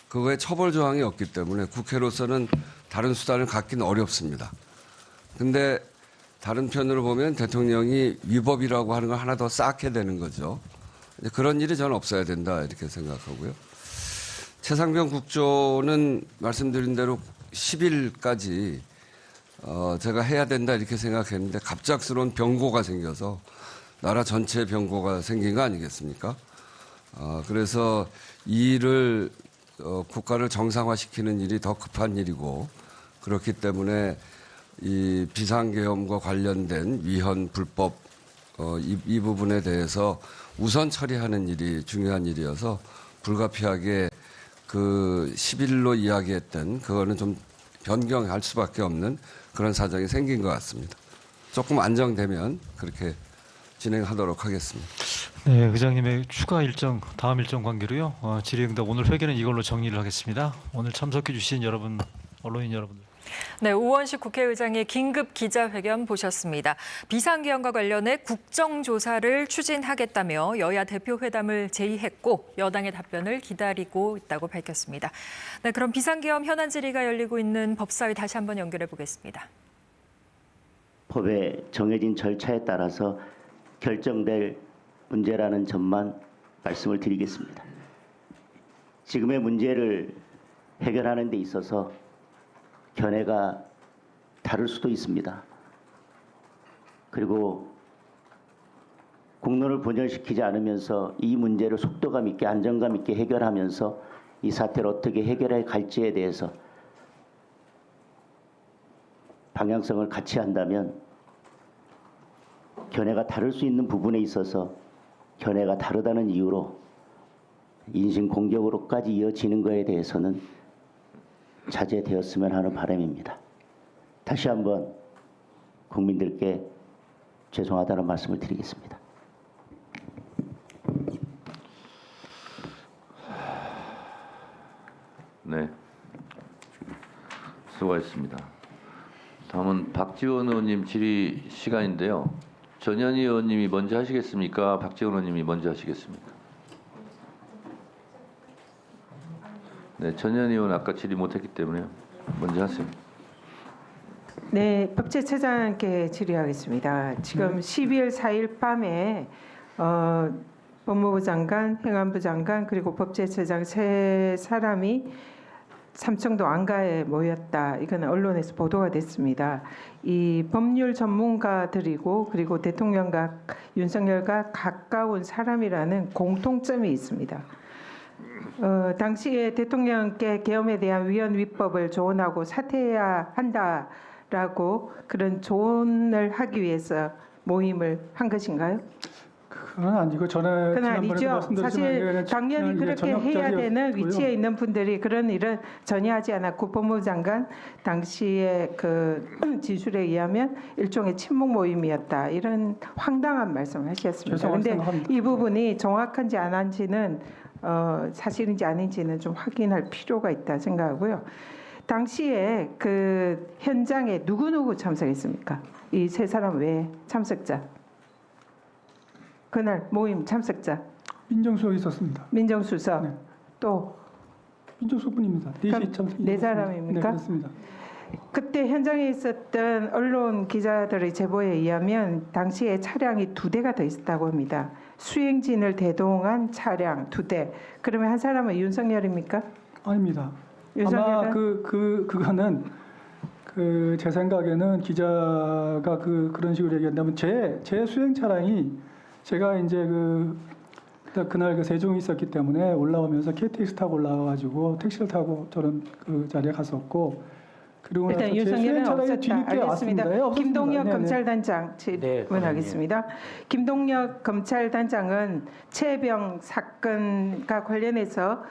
그거에 처벌 조항이 없기 때문에 국회로서는 다른 수단을 갖기는 어렵습니다. 근데 다른 편으로 보면 대통령이 위법이라고 하는 걸 하나 더 쌓게 되는 거죠. 그런 일이 저는 없어야 된다 이렇게 생각하고요. 최상병 국조는 말씀드린 대로 10일까지 제가 해야 된다 이렇게 생각했는데 갑작스러운 병고가 생겨서 나라 전체에 병고가 생긴 거 아니겠습니까? 그래서 이 일을 국가를 정상화시키는 일이 더 급한 일이고 그렇기 때문에 이 비상계엄과 관련된 위헌 불법 이 부분에 대해서 우선 처리하는 일이 중요한 일이어서 불가피하게 그 10일로 이야기했던 그거는 좀 변경할 수밖에 없는 그런 사정이 생긴 것 같습니다. 조금 안정되면 그렇게 진행하도록 하겠습니다. 네, 의장님의 추가 일정, 다음 일정 관계로요. 질의응답 오늘 회견은 이걸로 정리를 하겠습니다. 오늘 참석해 주신 여러분, 언론인 여러분들. 네, 우원식 국회의장의 긴급 기자회견 보셨습니다. 비상계엄과 관련해 국정조사를 추진하겠다며 여야 대표 회담을 제의했고 여당의 답변을 기다리고 있다고 밝혔습니다. 네, 그럼 비상계엄 현안 질의가 열리고 있는 법사위 다시 한번 연결해 보겠습니다. 법에 정해진 절차에 따라서 결정될 문제라는 점만 말씀을 드리겠습니다. 지금의 문제를 해결하는 데 있어서 견해가 다를 수도 있습니다. 그리고 공론을 분열시키지 않으면서 이 문제를 속도감 있게 안정감 있게 해결하면서 이 사태를 어떻게 해결해 갈지에 대해서 방향성을 같이 한다면 견해가 다를 수 있는 부분에 있어서 견해가 다르다는 이유로 인신공격으로까지 이어지는 것에 대해서는 자제되었으면 하는 바람입니다. 다시 한번 국민들께 죄송하다는 말씀을 드리겠습니다. 네, 수고하셨습니다. 다음은 박지원 의원님 질의 시간인데요. 전현희 의원님이 먼저 하시겠습니까? 박지원 의원님이 먼저 하시겠습니까? 네, 전현희 의원 아까 질의 못했기 때문에 먼저 하세요. 네, 법제처장께 질의하겠습니다. 지금 12월 4일 밤에 법무부 장관, 행안부 장관 그리고 법제처장 세 사람이 삼청도 안가에 모였다. 이건 언론에서 보도가 됐습니다. 이 법률 전문가들이고 그리고 대통령과 윤석열과 가까운 사람이라는 공통점이 있습니다. 당시에 대통령께 계엄에 대한 위헌 위법을 조언하고 사퇴해야 한다라고 그런 조언을 하기 위해서 모임을 한 것인가요? 그건 아니고 전에 그건 아니죠. 사실 당연히 그렇게 해야 되는 위치에 있는 분들이 그런 일은 전혀 하지 않았고 법무부 장관 당시에 그 진술에 의하면 일종의 친목 모임이었다. 이런 황당한 말씀을 하셨습니다. 그런데 이 부분이 정확한지 안 한지는 사실인지 아닌지는 좀 확인할 필요가 있다 생각하고요. 당시에 그 현장에 누구 참석했습니까? 이 세 사람 외에 참석자. 그날 모임 참석자. 민정수석이 있었습니다. 민정수석. 네. 또 민정수석뿐입니다. 네 사람입니까? 네, 그렇습니다. 그때 현장에 있었던 언론 기자들의 제보에 의하면 당시에 차량이 2대가 더 있었다고 합니다. 수행진을 대동한 차량 2대. 그러면 한 사람은 윤석열입니까? 아닙니다. 윤석열은? 아마 그거는 제 생각에는 기자가 그런 식으로 얘기한다면 제 수행 차량이 제가 이제 그날 그 세종에 있었기 때문에 올라오면서 KTX 타고 올라와가지고 택시를 타고 저는 그 자리에 갔었고 그리고 일단 윤석열은 없었다. 알겠습니다. 왔습니다. 김동혁 네네. 검찰단장 질문하겠습니다. 김동혁 검찰단장은 최병 사건과 관련해서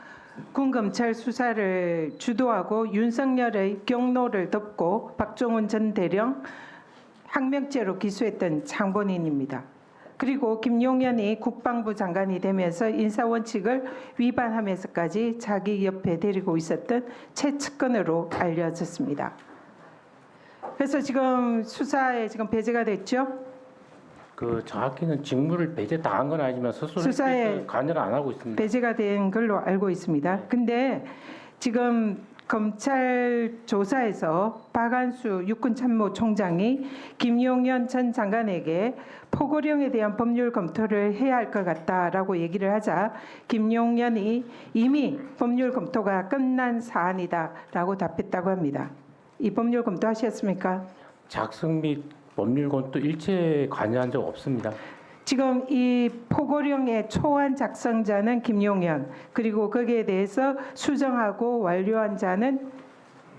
군 검찰 수사를 주도하고 윤석열의 경로를 덮고 박종훈 전 대령 항명죄로 기소했던 장본인입니다. 그리고 김용현이 국방부 장관이 되면서 인사원칙을 위반하면서까지 자기 옆에 데리고 있었던 최측근으로 알려졌습니다. 그래서 지금 수사에 지금 배제가 됐죠? 정확히는 직무를 배제 당한 건 아니지만 스스로 수사에 관여를 안 하고 있습니다. 배제가 된 걸로 알고 있습니다. 근데 지금 검찰 조사에서 박안수 육군참모총장이 김용현 전 장관에게 포고령에 대한 법률 검토를 해야 할 것 같다라고 얘기를 하자 김용현이 이미 법률 검토가 끝난 사안이다라고 답했다고 합니다. 이 법률 검토하셨습니까? 작성 및 법률 검토 일체 관여한 적 없습니다. 지금 이 포고령의 초안 작성자는 김용현, 그리고 거기에 대해서 수정하고 완료한 자는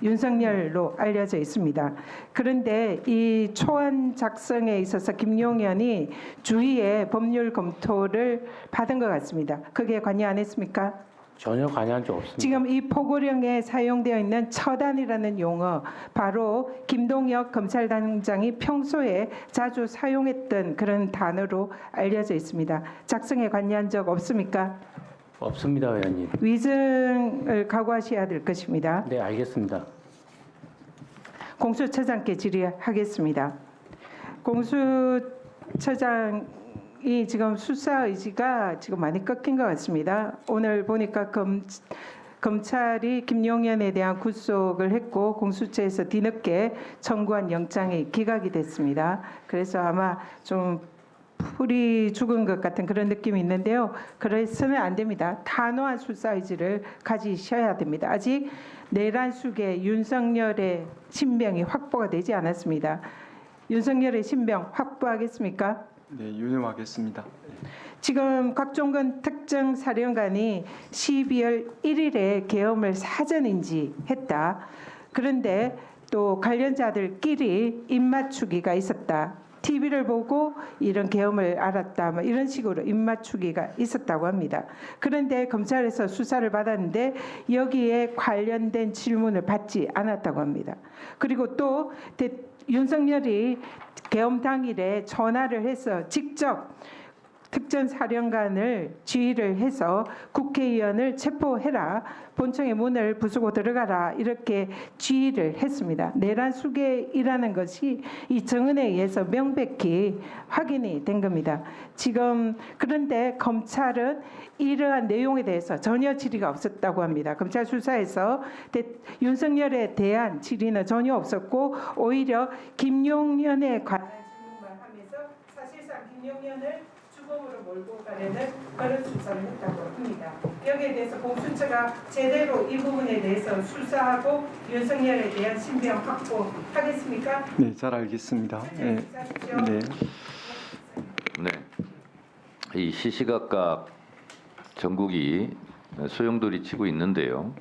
윤석열로 알려져 있습니다. 그런데 이 초안 작성에 있어서 김용현이 주위에 법률 검토를 받은 것 같습니다. 거기에 관여 안 했습니까? 전혀 관여한 적 없습니다. 지금 이 포고령에 사용되어 있는 처단이라는 용어, 바로 김동혁 검찰단장이 평소에 자주 사용했던 그런 단어로 알려져 있습니다. 작성에 관여한 적 없습니까? 없습니다, 의원님. 위증을 각오하셔야 될 것입니다. 네, 알겠습니다. 공수처장께 질의하겠습니다. 공수처장이 지금 수사 의지가 지금 많이 꺾인 것 같습니다. 오늘 보니까 검찰이 김용현에 대한 구속을 했고 공수처에서 뒤늦게 청구한 영장이 기각이 됐습니다. 그래서 아마 좀 풀이 죽은 것 같은 그런 느낌이 있는데요. 그래서는 안 됩니다. 단호한 수사 의지를 가지셔야 됩니다. 아직 내란 속에 윤석열의 신병이 확보가 되지 않았습니다. 윤석열의 신병 확보하겠습니까? 네, 유념하겠습니다. 지금 곽종건 특정사령관이 12월 1일에 계엄을 사전 인지했다. 그런데 또 관련자들끼리 입맞추기가 있었다. TV를 보고 이런 계엄을 알았다. 뭐 이런 식으로 입맞추기가 있었다고 합니다. 그런데 검찰에서 수사를 받았는데 여기에 관련된 질문을 받지 않았다고 합니다. 그리고 또 윤석열이 계엄 당일에 전화를 해서 직접 특전사령관을 지휘를 해서 국회의원을 체포해라, 본청의 문을 부수고 들어가라, 이렇게 지휘를 했습니다. 내란 수계이라는 것이 이 정은에 의해서 명백히 확인이 된 겁니다. 지금 그런데 검찰은 이러한 내용에 대해서 전혀 질의가 없었다고 합니다. 검찰 수사에서 윤석열에 대한 질의는 전혀 없었고 오히려 김용현에 관한 질문만 하면서 사실상 김용현을 주범으로 몰고 가려는 그런 수사를 했다고 합니다. 여기에 대해서 공수처가 제대로 이 부분에 대해서 수사하고 윤석열에 대한 신병 확보하겠습니까? 네, 잘 알겠습니다. 네. 네. 네. 이 시시각각 전국이 소용돌이 치고 있는데요.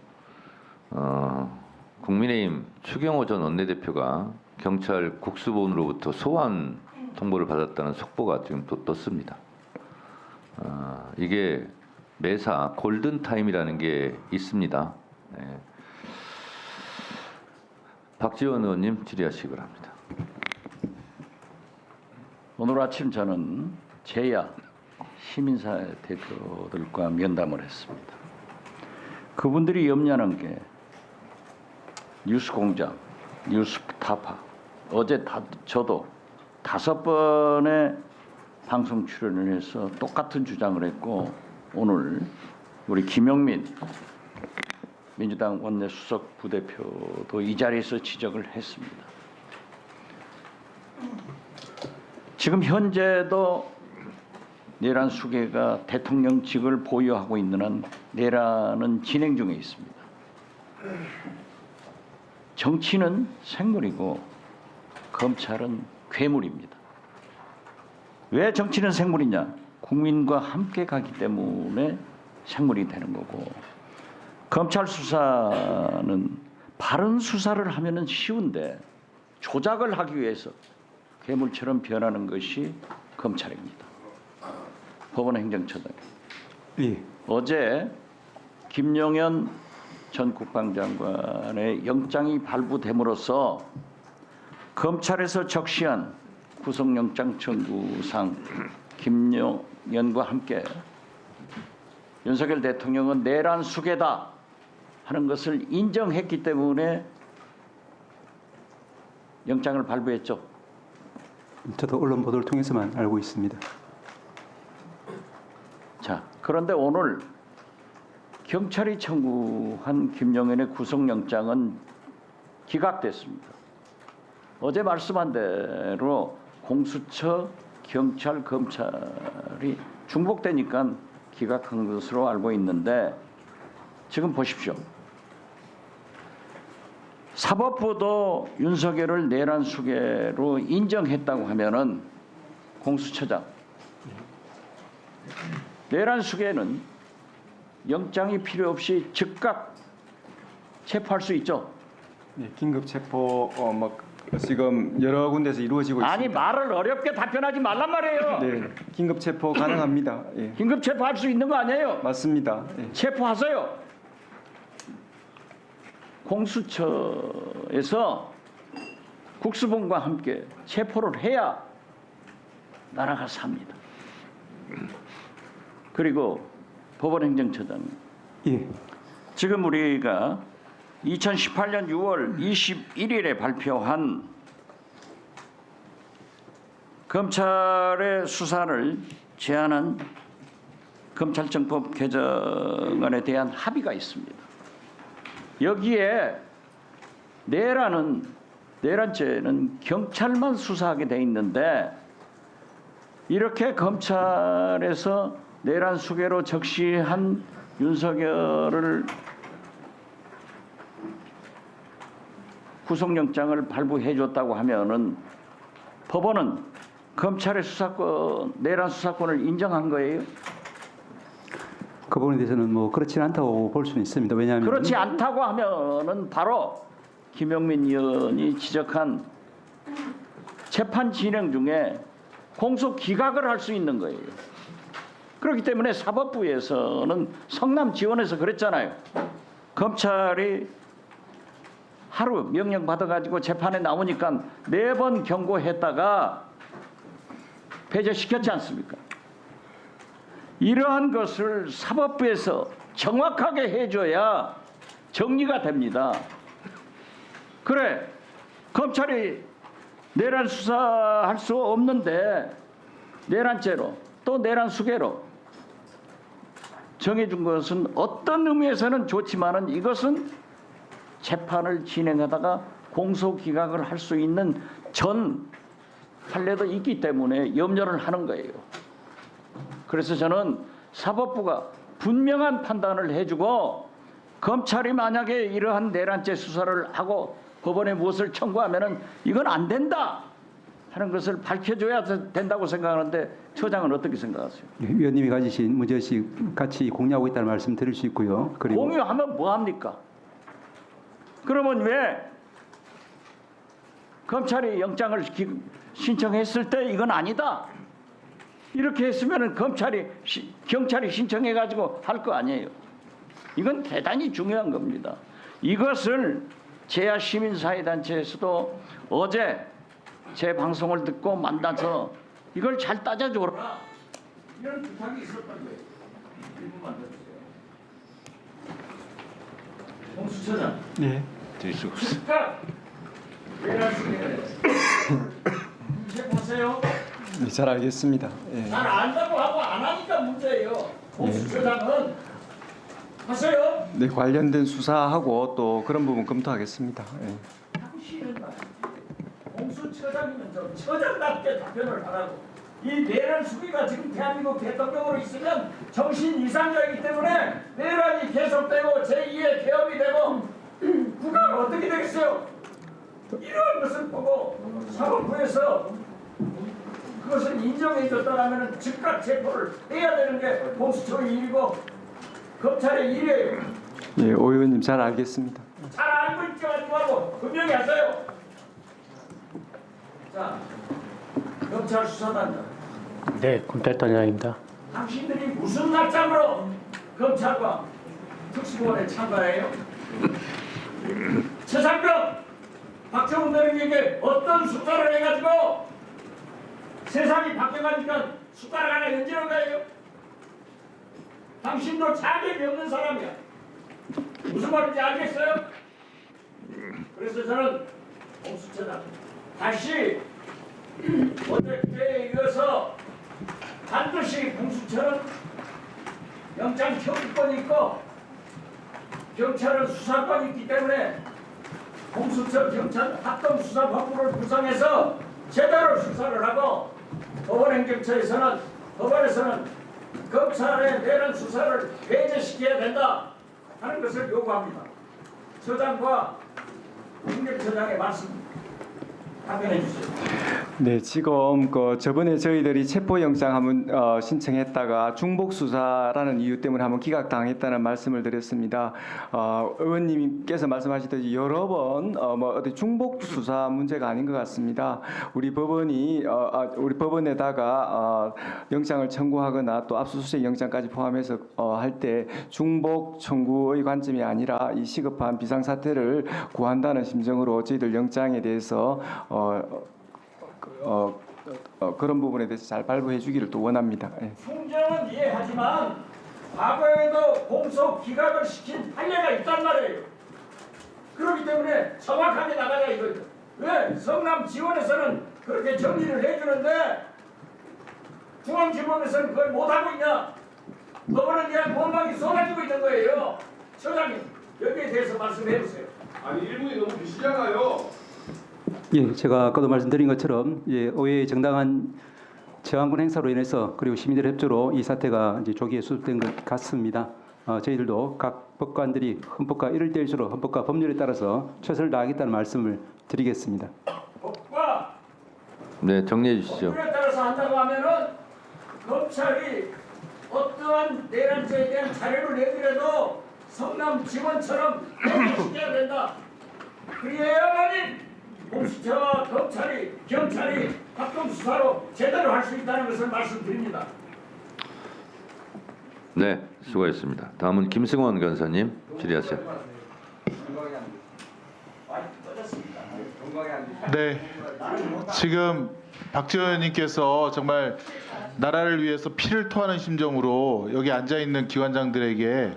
국민의힘 추경호 전 원내대표가 경찰 국수본으로부터 소환 통보를 받았다는 속보가 지금 또 떴습니다. 이게 매사 골든타임이라는 게 있습니다. 네. 박지원 의원님 질의하시기 바랍니다. 오늘 아침 저는 제야 시민사회 대표들과 면담을 했습니다. 그분들이 염려하는 게 뉴스공장, 뉴스타파, 어제 저도 5번의 방송 출연을 해서 똑같은 주장을 했고 오늘 우리 김용민 민주당 원내수석 부대표도 이 자리에서 지적을 했습니다. 지금 현재도 내란 수계가 대통령직을 보유하고 있는 한 내란은 진행 중에 있습니다. 정치는 생물이고 검찰은 괴물입니다. 왜 정치는 생물이냐? 국민과 함께 가기 때문에 생물이 되는 거고 검찰 수사는 바른 수사를 하면은 쉬운데 조작을 하기 위해서 괴물처럼 변하는 것이 검찰입니다. 법원행정처장. 예. 어제 김용현 전 국방장관의 영장이 발부됨으로써 검찰에서 적시한 구속영장 청구상 김용현과 함께 윤석열 대통령은 내란 수계다 하는 것을 인정했기 때문에 영장을 발부했죠. 저도 언론 보도를 통해서만 알고 있습니다. 자, 그런데 오늘 경찰이 청구한 김용현의 구속영장은 기각됐습니다. 어제 말씀한 대로 공수처, 경찰, 검찰이 중복되니까 기각한 것으로 알고 있는데 지금 보십시오. 사법부도 윤석열을 내란 수계로 인정했다고 하면은 공수처장 내란 수계는 영장이 필요 없이 즉각 체포할 수 있죠. 네, 긴급 체포 지금 여러 군데서 이루어지고 아니 있습니다. 말을 어렵게 답변하지 말란 말이에요. 네, 긴급 체포 가능합니다. 예. 긴급 체포할 수 있는 거 아니에요? 맞습니다. 예. 체포하세요. 공수처에서 국수본과 함께 체포를 해야 나라가 삽니다. 그리고 법원행정처장. 예. 지금 우리가 2018년 6월 21일에 발표한 검찰의 수사를 제한한 검찰청법 개정안에 대한 합의가 있습니다. 여기에 내란죄는 경찰만 수사하게 돼 있는데 이렇게 검찰에서 내란 수괴로 적시한 윤석열을 구속영장을 발부해 줬다고 하면은 법원은 검찰의 수사권, 내란 수사권을 인정한 거예요? 그 부분에 대해서는 뭐 그렇지 않다고 볼 수는 있습니다. 왜냐하면 그렇지 않다고 하면은 바로 김영민 의원이 지적한 재판 진행 중에 공소 기각을 할 수 있는 거예요. 그렇기 때문에 사법부에서는 성남 지원에서 그랬잖아요. 검찰이 하루 명령 받아가지고 재판에 나오니까 4번 경고했다가 배제시켰지 않습니까? 이러한 것을 사법부에서 정확하게 해줘야 정리가 됩니다. 그래, 검찰이 내란 수사할 수 없는데 내란죄로 또 내란 수괴로 정해준 것은 어떤 의미에서는 좋지만은 이것은 재판을 진행하다가 공소 기각을 할 수 있는 전 판례도 있기 때문에 염려를 하는 거예요. 그래서 저는 사법부가 분명한 판단을 해주고 검찰이 만약에 이러한 내란죄 수사를 하고 법원에 무엇을 청구하면은 이건 안 된다 하는 것을 밝혀줘야 된다고 생각하는데 처장은 어떻게 생각하세요? 위원님이 가지신 문제의식 같이 공유하고 있다는 말씀 드릴 수 있고요. 그리고 공유하면 뭐 합니까? 그러면 왜 검찰이 영장을 신청했을 때 이건 아니다 이렇게 했으면 경찰이 신청해가지고 할 거 아니에요. 이건 대단히 중요한 겁니다. 이것을 제야 시민사회단체에서도 어제 제 방송을 듣고 만나서 이걸 잘 따져줘라 이런 부탁이 있었던 거예요. 1분만 더 주세요. 공수처장. 네. 드릴 수가 없어요. 즉각 내란 수괴 체포하세요. 네, 잘 알겠습니다. 예. 잘 안다고 하고 안 하니까 문제예요. 공수처장은 하세요. 네, 관련된 수사하고 또 그런 부분 검토하겠습니다. 예. 하고 싫은 거 공수처장이면 좀 처장답게 답변을 하라고. 이 내란 수비가 지금 대한민국 대통령으로 있으면 정신 이상자이기 때문에 내란이 계속되고 제2의 개업이 되고 국가가 어떻게 되겠어요? 이런 것을 보고 사법부에서 그것을 인정해줬다면 즉각 체포를 해야 되는 게 공수처의 일이고 검찰의 일이에요. 예, 오 의원님 잘 알겠습니다. 잘 알고 있지 말고 분명히 하세요. 자, 검찰 수사단장. 네, 검찰단장입니다. 당신들이 무슨 날짜로 검찰과 특수본에 참가해요? 최상병, 박정훈 대령에게 어떤 숫자를 해가지고 세상이 바뀌어가니까 숟가락 하나 얹는 거예요? 당신도 자격이 없는 사람이야. 무슨 말인지 알겠어요? 그래서 저는 공수처장 다시 어저께에 이어서 반드시 공수처는 영장 청구권이 있고 경찰은 수사권이 있기 때문에 공수처 경찰 합동수사본부를 구성해서 제대로 수사를 하고 법원행정처에서는 법원에서는 검찰의 내란 수사를 배제시켜야 된다 하는 것을 요구합니다. 처장과 행정처장의 말씀 답변해 주세요. 네, 지금 저번에 저희들이 체포영장 한번 신청했다가 중복 수사라는 이유 때문에 한번 기각당했다는 말씀을 드렸습니다. 의원님께서 말씀하시듯이 여러 번 어디 중복 수사 문제가 아닌 것 같습니다. 우리 법원이 우리 법원에다가 영장을 청구하거나 또 압수수색 영장까지 포함해서 할 때 중복 청구의 관점이 아니라 이 시급한 비상사태를 구한다는 심정으로 저희들 영장에 대해서 그런 부분에 대해서 잘 발부해 주기를 또 원합니다. 예. 충정은 이해하지만 과거에도 공소 기각을 시킨 판례가 있단 말이에요. 그렇기 때문에 정확하게 나가야 이거죠. 왜 성남 지원에서는 그렇게 정리를 해주는데 중앙지법에서는 그걸 못하고 있냐? 법원에 대한 원망이 쏟아지고 있는 거예요. 처장님 여기에 대해서 말씀해 주세요. 아니 일본이 너무 미시잖아요. 예, 제가 아까도 말씀드린 것처럼 의회의 정당한 저항군 행사로 인해서 그리고 시민들의 협조로 이 사태가 이제 조기에 수습된 것 같습니다. 저희들도 각 법관들이 헌법과 이를 때일수록 헌법과 법률에 따라서 최선을 다하겠다는 말씀을 드리겠습니다. 법과 네, 정리해 주시죠. 법률에 따라서 한다고 하면은 검찰이 어떠한 내란죄에 대한 자료를 내더라도 성남 지원처럼 시켜야 된다. 그래야만이 공수처와 검찰이 경찰이 합동 수사로 제대로 할 수 있다는 것을 말씀드립니다. 네, 수고했습니다. 다음은 김승원 변호사님 질의하세요. 네, 지금 박지원 의원님께서 정말 나라를 위해서 피를 토하는 심정으로 여기 앉아 있는 기관장들에게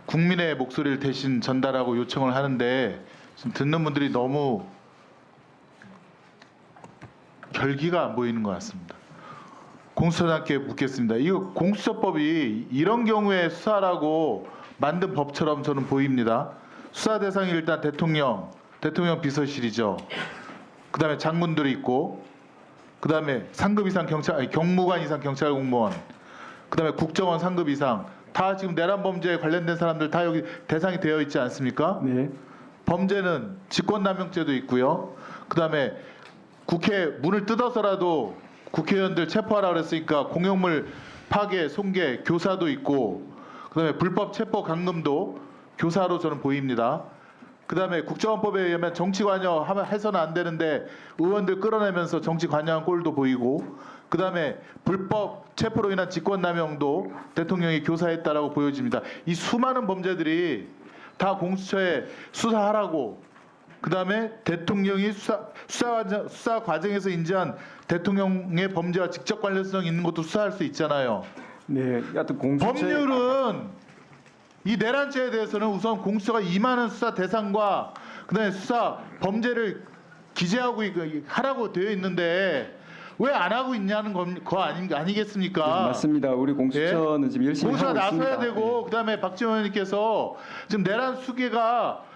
국민의 목소리를 대신 전달하고 요청을 하는데 지금 듣는 분들이 너무 결기가 안 보이는 것 같습니다. 공수처장께 묻겠습니다. 이거 공수처법이 이런 경우에 수사라고 만든 법처럼 저는 보입니다. 수사 대상이 일단 대통령 비서실이죠. 그다음에 장군들이 있고, 그다음에 상급 이상 경무관 이상 경찰 공무원, 그다음에 국정원 상급 이상 다 지금 내란 범죄에 관련된 사람들 다 여기 대상이 되어 있지 않습니까? 네. 범죄는 직권남용죄도 있고요. 그다음에 국회 문을 뜯어서라도 국회의원들 체포하라 그랬으니까 공용물 파괴, 손괴, 교사도 있고, 그다음에 불법 체포 감금도 교사로 저는 보입니다. 그다음에 국정원법에 의하면 정치 관여 해서는 안 되는데 의원들 끌어내면서 정치 관여한 꼴도 보이고, 그다음에 불법 체포로 인한 직권남용도 대통령이 교사했다라고 보여집니다. 이 수많은 범죄들이 다 공수처에 수사하라고, 그다음에 대통령이 수사 과정에서 인지한 대통령의 범죄와 직접 관련성 있는 것도 수사할 수 있잖아요. 네, 하여튼 법률은 이 내란죄에 대해서는 우선 공수처가 임하는 수사 대상과 그다음에 수사 범죄를 기재하고 하라고 되어 있는데 왜 안 하고 있냐는 거 아니겠습니까? 네, 맞습니다. 우리 공수처는 지금 열심히 하고 있습니다. 공수처가 나서야 되고, 그다음에 박지원 의원님께서 지금 내란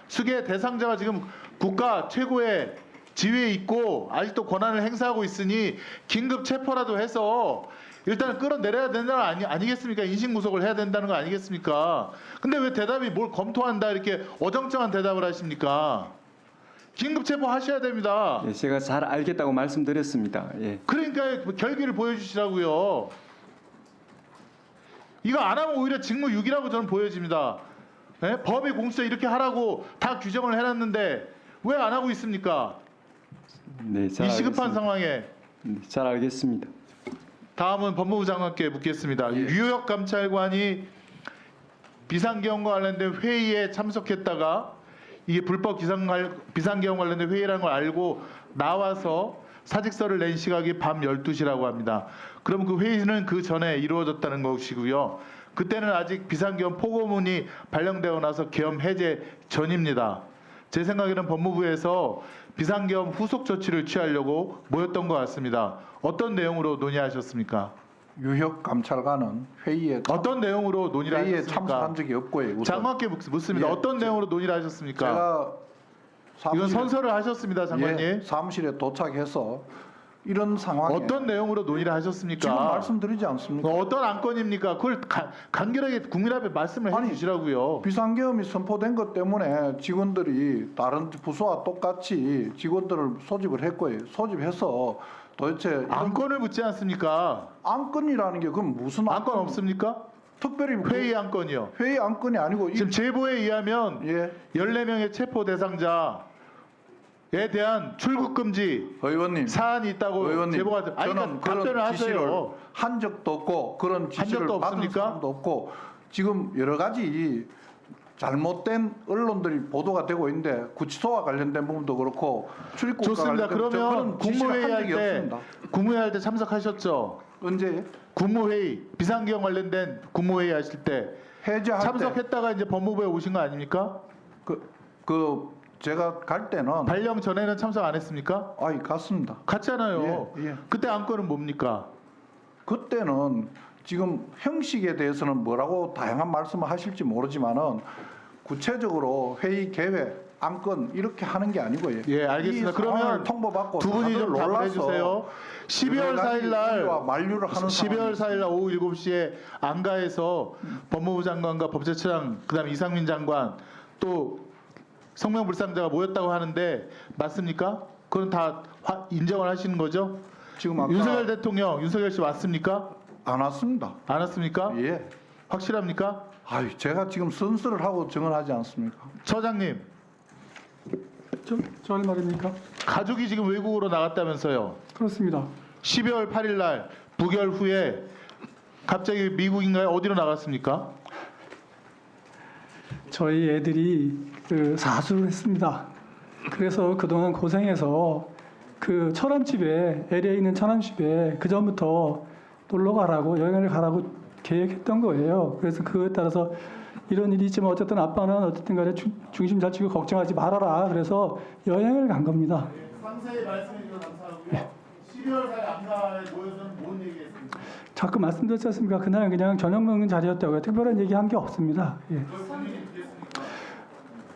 수계 대상자가 지금 국가 최고의 지위에 있고 아직도 권한을 행사하고 있으니 긴급 체포라도 해서 일단 끌어내려야 된다는 거 아니겠습니까? 인신구속을 해야 된다는 거 아니겠습니까? 근데 왜 대답이 뭘 검토한다 이렇게 어정쩡한 대답을 하십니까? 긴급 체포하셔야 됩니다. 예, 제가 잘 알겠다고 말씀드렸습니다. 예. 그러니까 결기를 보여주시라고요. 이거 안 하면 오히려 직무유기라고 저는 보여집니다. 예? 법이 공수처 이렇게 하라고 다 규정을 해놨는데 왜 안 하고 있습니까? 네, 이 시급한 상황에. 잘 알겠습니다. 다음은 법무부 장관께 묻겠습니다. 유역 감찰관이 비상계엄과 관련된 회의에 참석했다가 이게 불법 비상계엄 관련된 회의라는 걸 알고 나와서 사직서를 낸 시각이 밤 12시라고 합니다. 그럼 그 회의는 그 전에 이루어졌다는 것이고요. 그때는 아직 비상계엄 포고문이 발령되고 나서 계엄 해제 전입니다. 제 생각에는 법무부에서 비상계엄 후속 조치를 취하려고 모였던 것 같습니다. 어떤 내용으로 논의하셨습니까? 유역 감찰관은 회의에 어떤 내용으로 논의를 회의에 하셨습니까? 참석한 적이 없고요. 장관께 묻습니다. 예, 어떤 내용으로 논의를 하셨습니까? 제가 이건 선서를 하셨습니다, 장관님. 예, 사무실에 도착해서 이런 상황에 어떤 내용으로 논의를 하셨습니까? 지금 말씀드리지 않습니까? 어떤 안건입니까? 그걸 간결하게 국민 앞에 말씀을 해주시라고요. 비상계엄이 선포된 것 때문에 직원들이 다른 부서와 똑같이 직원들을 소집을 했고요. 소집해서 도대체 안건을 묻지 않습니까? 안건이라는 게 그럼 무슨 안건 없습니까? 특별히 회의 안건이요. 회의 안건이 아니고 지금 제보에 의하면 예. 14명의 체포 대상자에 대한 출국 금지 의원님 사안이 있다고 의원님, 제보가 아니 저는 그러니까 답변을 그런 지시를 하세요. 한 적도 없고 그런 지시를 적도 받은 없습니까? 사람도 없고 지금 여러 가지 잘못된 언론들이 보도가 되고 있는데 구치소와 관련된 부분도 그렇고 출입국과 좋습니다. 관련된 그러면 그런 지시를 국무회의 한 적이 없습니다. 국무회의 할 때 참석하셨죠? 언제 국무회의 비상계엄 관련된 국무회의 하실 때 해제할 참석했다가 이제 법무부에 오신 거 아닙니까? 그 제가 갈 때는 발령 전에는 참석 안 했습니까? 아이 갔습니다. 갔잖아요. 예. 그때 안건은 뭡니까? 그때는 지금 형식에 대해서는 뭐라고 다양한 말씀을 하실지 모르지만은 구체적으로 회의 계획, 안건 이렇게 하는 게 아니고요. 예, 알겠습니다. 이 상황을 그러면 통보받고 두 분이 다들 좀 답을 놀라서 해주세요. 12월 4일 날 만류를 하는 12월 4일 날 오후 7시에 안가에서 법무부 장관과 법제처장 그다음에 이상민 장관 또 성명불상자가 모였다고 하는데 맞습니까? 그건 다 인정을 하시는 거죠? 지금 아까 윤석열 대통령, 윤석열 씨 왔습니까? 안 왔습니다. 안 왔습니까? 예. 확실합니까? 아유, 제가 지금 선서를 하고 증언하지 않습니까? 처장님, 저 할 말입니까? 가족이 지금 외국으로 나갔다면서요? 그렇습니다. 12월 8일 날 부결 후에 갑자기 미국인가요? 어디로 나갔습니까? 저희 애들이 그 사수를 했습니다. 그래서 그동안 고생해서 그 처남집에 LA에 있는 처남집에 그 전부터 놀러 가라고 여행을 가라고 계획했던 거예요. 그래서 그거에 따라서 이런 일이 있지만 어쨌든 아빠는 어쨌든 간에 중심 잘 치고 걱정하지 말아라. 그래서 여행을 간 겁니다. 상세히 말씀해 주셔서 감사하고요. 12월 4일 안가에 모여서는 뭔 얘기했습니까? 자꾸 말씀드렸지 않습니까? 그날 그냥 저녁 먹는 자리였다고요. 특별한 얘기한 게 없습니다. 예.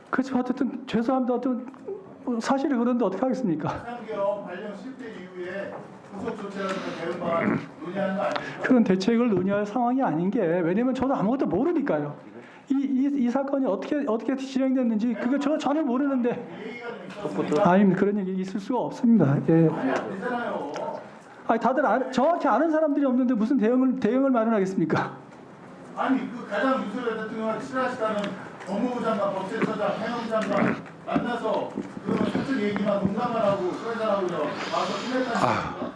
그렇죠. 어쨌든 죄송합니다. 어떤 사실이 그런데 어떻게 하겠습니까? 비상계엄 발령 실패 이후에 후속 조치라든가 대응 방안 논의하는 거 아닙니까? 그런 대책을 논의할 상황이 아닌 게 왜냐면 저도 아무것도 모르니까요. 이 사건이 어떻게 진행됐는지 그거 저는 모르는데 아니 그런 얘기 있을 수가 없습니다. 예. 아니 다들 정확히 아는 사람들이 없는데 무슨 대응을 마련하겠습니까? 아니 그 가장 윤석열 대통령과 친하시다는 법무부 장관, 법제처장, 행정장관 만나서 그러면 사적 얘기만 농담만 하고 그러자라고 와서 끝냈다는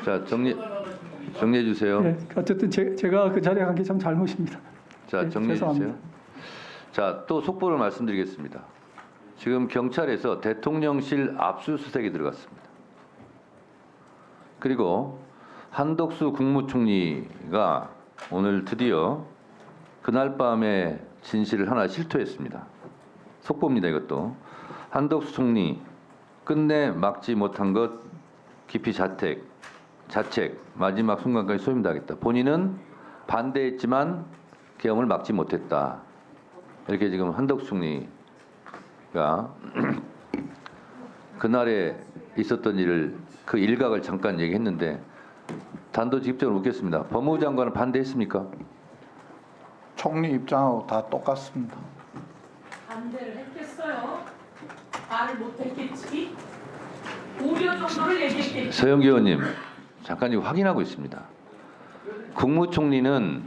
자 정리해 주세요. 네, 어쨌든 제가 그 자리에 간 게 참 잘못입니다. 자 정리해 주세요. 죄송합니다. 자 또 속보를 말씀드리겠습니다. 지금 경찰에서 대통령실 압수수색이 들어갔습니다. 그리고 한덕수 국무총리가 오늘 드디어 그날 밤에 진실을 하나 실토했습니다. 속보입니다. 이것도 한덕수 총리 끝내 막지 못한 것 깊이 자책 마지막 순간까지 소임당했다. 본인은 반대했지만 계엄을 막지 못했다. 이렇게 지금 한덕수 총리가 그날에 있었던 일을 그 일각을 잠깐 얘기했는데 단도직입적으로 묻겠습니다. 법무부 장관은 반대했습니까? 총리 입장하고 다 똑같습니다. 반대를 했겠어요? 말을 못했겠지? 우려 정도를 얘기했겠지? 서영기 의원님 잠깐 이거 확인하고 있습니다. 국무총리는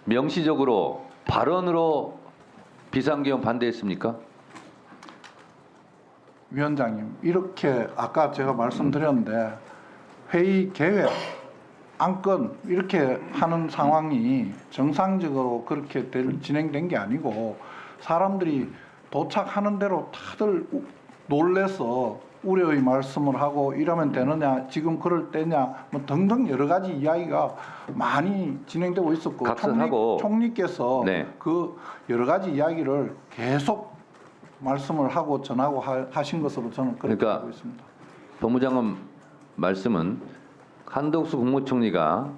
명시적으로 발언으로 비상계엄 반대했습니까? 위원장님 이렇게 아까 제가 말씀드렸는데 회의 계획 안건 이렇게 하는 상황이 정상적으로 그렇게 진행된 게 아니고 사람들이 도착하는 대로 다들 놀래서 우려의 말씀을 하고 이러면 되느냐 지금 그럴 때냐 뭐 등등 여러 가지 이야기가 많이 진행되고 있었고 각설하고 총리께서 네. 그 여러 가지 이야기를 계속 말씀을 하고 전하고 하신 것으로 저는 그렇게 그러니까 알고 있습니다. 법무장관 말씀은 한덕수 국무총리가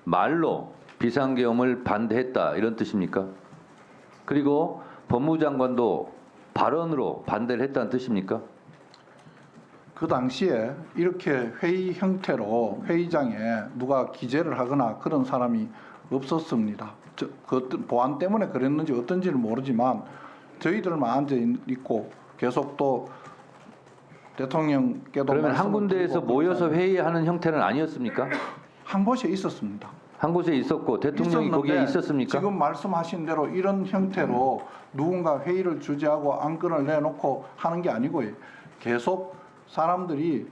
말로 비상계엄을 반대했다 이런 뜻입니까? 그리고 법무부 장관도 발언으로 반대를 했다는 뜻입니까? 그 당시에 이렇게 회의 형태로 회의장에 누가 기재를 하거나 그런 사람이 없었습니다. 그 보안 때문에 그랬는지 어떤지는 모르지만 저희들만 앉아 있고 계속 또 대통령께도 그러면 한 말씀을 군데에서 드리고 모여서 회의하는 형태는 아니었습니까? 한 곳에 있었습니다. 한 곳에 있었고 대통령이 거기에 있었는데 있었습니까? 지금 말씀하신 대로 이런 형태로 누군가 회의를 주재하고 안건을 내놓고 하는 게 아니고요. 계속 사람들이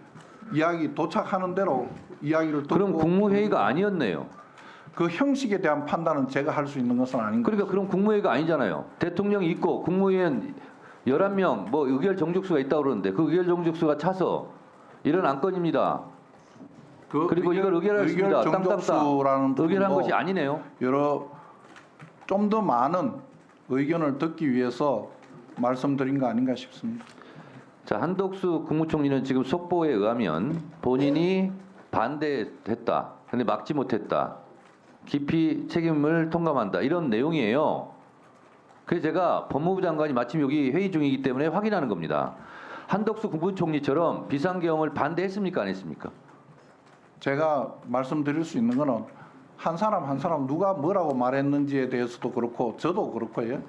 이야기 도착하는 대로 이야기를 듣고 그럼 국무회의가 아니었네요. 그 형식에 대한 판단은 제가 할 수 있는 것은 아닌 것 그러니까 그럼 국무회의가 아니잖아요. 대통령이 있고 국무위원 11명 뭐 의결 정족수가 있다고 그러는데 그 의결 정족수가 차서 이런 안건입니다. 그리고 이걸 의결했습니다. 땅땅땅. 의결한 것이 아니네요. 여러 좀 더 많은 의견을 듣기 위해서 말씀드린 거 아닌가 싶습니다. 자, 한덕수 국무총리는 지금 속보에 의하면 본인이 반대했다. 근데 막지 못했다. 깊이 책임을 통감한다. 이런 내용이에요. 그래서 제가 법무부 장관이 마침 여기 회의 중이기 때문에 확인하는 겁니다. 한덕수 국무총리처럼 비상계엄을 반대했습니까? 안 했습니까? 제가 말씀드릴 수 있는 거는 한 사람 누가 뭐라고 말했는지에 대해서도 그렇고 저도 그렇고요.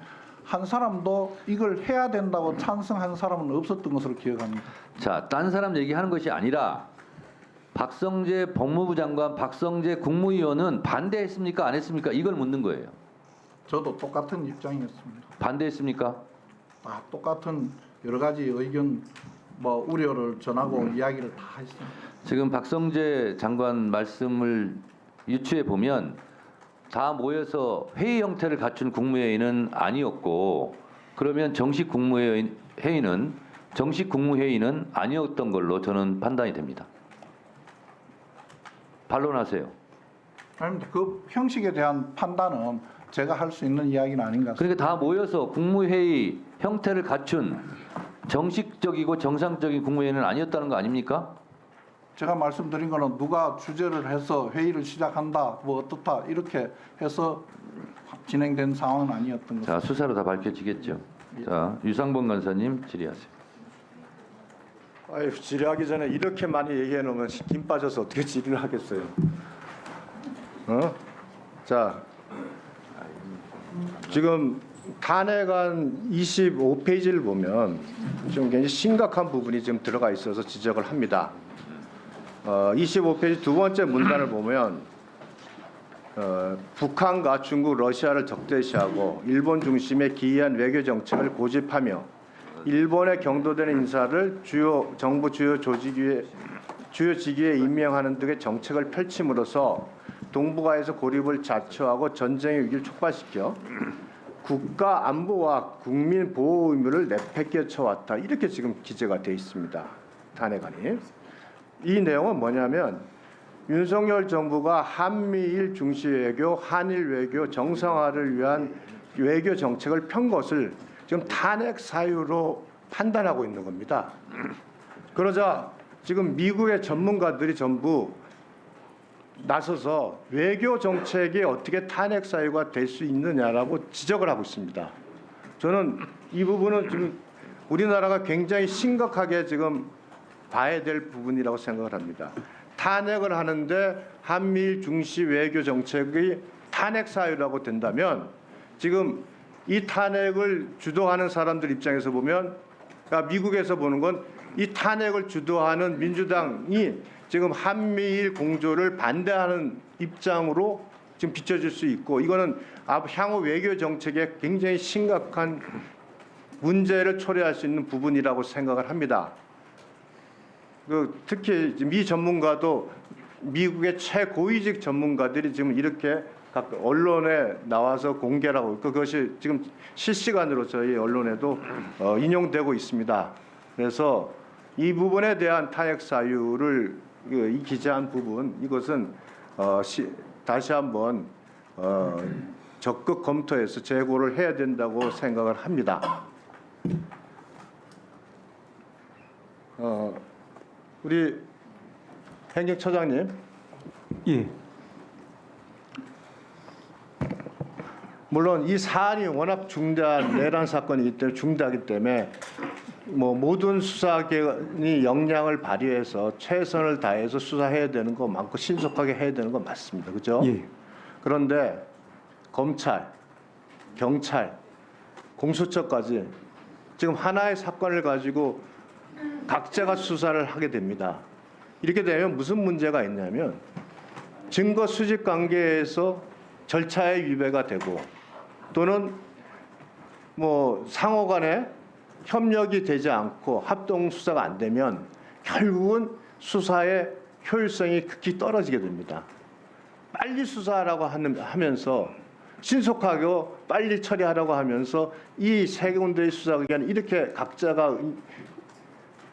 한 사람도 이걸 해야 된다고 찬성한 사람은 없었던 것으로 기억합니다. 자, 딴 사람 얘기하는 것이 아니라 박성재 법무부 장관, 박성재 국무위원은 반대했습니까? 안 했습니까? 이걸 묻는 거예요. 저도 똑같은 입장이었습니다. 반대했습니까? 똑같은 여러 가지 의견 뭐 우려를 전하고 이야기를 다 했습니다. 지금 박성재 장관 말씀을 유추해 보면 다 모여서 회의 형태를 갖춘 국무회의는 아니었고 그러면 정식 국무회의는 아니었던 걸로 저는 판단이 됩니다. 반론하세요. 아닙니다. 그 형식에 대한 판단은 제가 할 수 있는 이야기는 아닌 것 같습니다. 그러니까 다 모여서 국무회의 형태를 갖춘 정식적이고 정상적인 국무회의는 아니었다는 거 아닙니까? 제가 말씀드린 거는 누가 주재를 해서 회의를 시작한다, 뭐 어떻다 이렇게 해서 진행된 상황은 아니었던 자, 것입니다. 수사로 다 밝혀지겠죠. 자, 유상범 간사님 질의하세요. 아유, 질의하기 전에 이렇게 많이 얘기해 놓으면 김 빠져서 어떻게 질의를 하겠어요? 자, 지금 탄핵안 25페이지를 보면 좀 굉장히 심각한 부분이 지금 들어가 있어서 지적을 합니다. 25페이지 두 번째 문단을 보면 북한과 중국, 러시아를 적대시하고 일본 중심의 기이한 외교 정책을 고집하며 일본에 경도되는 인사를 정부 주요 직위에 임명하는 등의 정책을 펼침으로써 동북아에서 고립을 자초하고 전쟁의 위기를 촉발시켜 국가 안보와 국민 보호 의무를 내팽개쳐 왔다. 이렇게 지금 기재가 되어 있습니다. 탄핵안이. 이 내용은 뭐냐면 윤석열 정부가 한미일 중시 외교, 한일 외교 정상화를 위한 외교 정책을 편 것을 지금 탄핵 사유로 판단하고 있는 겁니다. 그러자 지금 미국의 전문가들이 전부 나서서 외교 정책이 어떻게 탄핵 사유가 될 수 있느냐라고 지적을 하고 있습니다. 저는 이 부분은 지금 우리나라가 굉장히 심각하게 지금 봐야 될 부분이라고 생각을 합니다. 탄핵을 하는데 한미일 중시 외교 정책이 탄핵 사유라고 된다면 지금 이 탄핵을 주도하는 사람들 입장에서 보면 미국에서 보는 건 이 탄핵을 주도하는 민주당이 지금 한미일 공조를 반대하는 입장으로 지금 비춰질 수 있고 이거는 향후 외교 정책에 굉장히 심각한 문제를 초래할 수 있는 부분이라고 생각을 합니다. 특히 미 전문가도 미국의 최고위직 전문가들이 지금 이렇게 각 언론에 나와서 공개를 하고 있고 그것이 지금 실시간으로 저희 언론에도 인용되고 있습니다. 그래서 이 부분에 대한 탄핵 사유를 이 기재한 부분 이것은 다시 한번 적극 검토해서 재고를 해야 된다고 생각을 합니다. 우리 행정처장님. 예. 물론 이 사안이 워낙 중대한 내란 사건이기 때문에 중대하기 때문에 뭐 모든 수사기관이 역량을 발휘해서 최선을 다해서 수사해야 되는 거 많고 신속하게 해야 되는 거 맞습니다. 그죠? 예. 그런데 검찰, 경찰, 공수처까지 지금 하나의 사건을 가지고 각자가 수사를 하게 됩니다. 이렇게 되면 무슨 문제가 있냐면 증거 수집 관계에서 절차의 위배가 되고 또는 뭐 상호 간에 협력이 되지 않고 합동 수사가 안 되면 결국은 수사의 효율성이 극히 떨어지게 됩니다. 빨리 수사하라고 하면서 신속하고 빨리 처리하라고 하면서 이 세 군데의 수사 기관 이렇게 각자가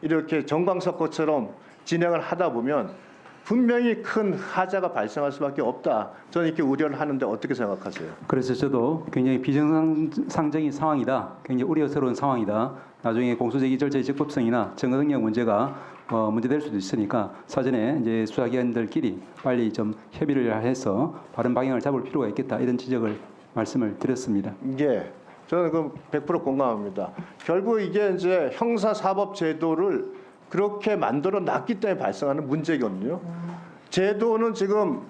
이렇게 정광석고처럼 진행을 하다 보면 분명히 큰 하자가 발생할 수밖에 없다. 저는 이렇게 우려를 하는데 어떻게 생각하세요? 그래서 저도 굉장히 비정상적인 상황이다. 굉장히 우려스러운 상황이다. 나중에 공소제기 절차의 적법성이나 증거능력 문제가 문제될 수도 있으니까 사전에 이제 수사기관들끼리 빨리 좀 협의를 해서 바른 방향을 잡을 필요가 있겠다. 이런 지적을 말씀을 드렸습니다. 예, 저는 그 100% 공감합니다. 결국 이게 이제 형사사법제도를 그렇게 만들어 놨기 때문에 발생하는 문제거든요. 제도는 지금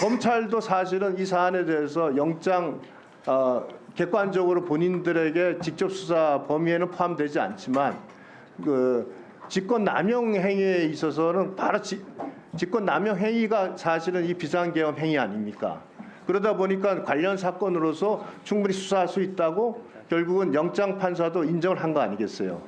검찰도 사실은 이 사안에 대해서 영장 객관적으로 본인들에게 직접 수사 범위에는 포함되지 않지만 그 직권 남용 행위에 있어서는 바로 직권 남용 행위가 사실은 이 비상계엄 행위 아닙니까? 그러다 보니까 관련 사건으로서 충분히 수사할 수 있다고 결국은 영장 판사도 인정을 한 거 아니겠어요?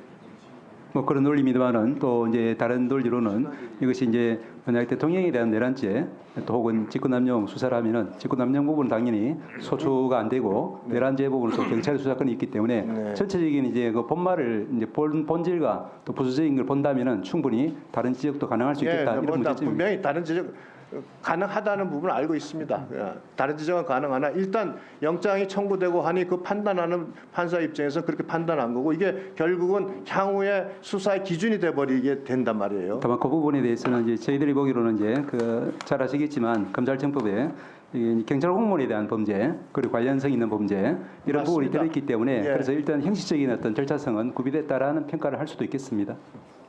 뭐 그런 논리입니다만은 또 이제 다른 논리로는 이것이 이제 만약 대통령에 대한 내란죄 또 혹은 직권남용 수사를 하면은 직권남용 부분은 당연히 소추가 안 되고 내란죄 부분은 또 경찰 수사권이 있기 때문에 전체적인 이제 그 본말을 이제 본질과 또 부수적인 걸 본다면은 충분히 다른 지적도 가능할 수 있겠다. 이런 문제점입니다. 분명히 다른 지적 가능하다는 부분을 알고 있습니다. 다른 지적은 가능하나 일단 영장이 청구되고 하니 그 판단하는 판사 입장에서 그렇게 판단한 거고 이게 결국은 향후에 수사의 기준이 돼버리게 된단 말이에요. 다만 그 부분에 대해서는 이제 저희들이 보기로는 이제 잘 아시겠지만 검찰청법에 경찰 공무원에 대한 범죄 그리고 관련성 있는 범죄 이런 맞습니다. 부분이 들어있기 때문에 그래서 일단 형식적인 어떤 절차성은 구비됐다라는 평가를 할 수도 있겠습니다.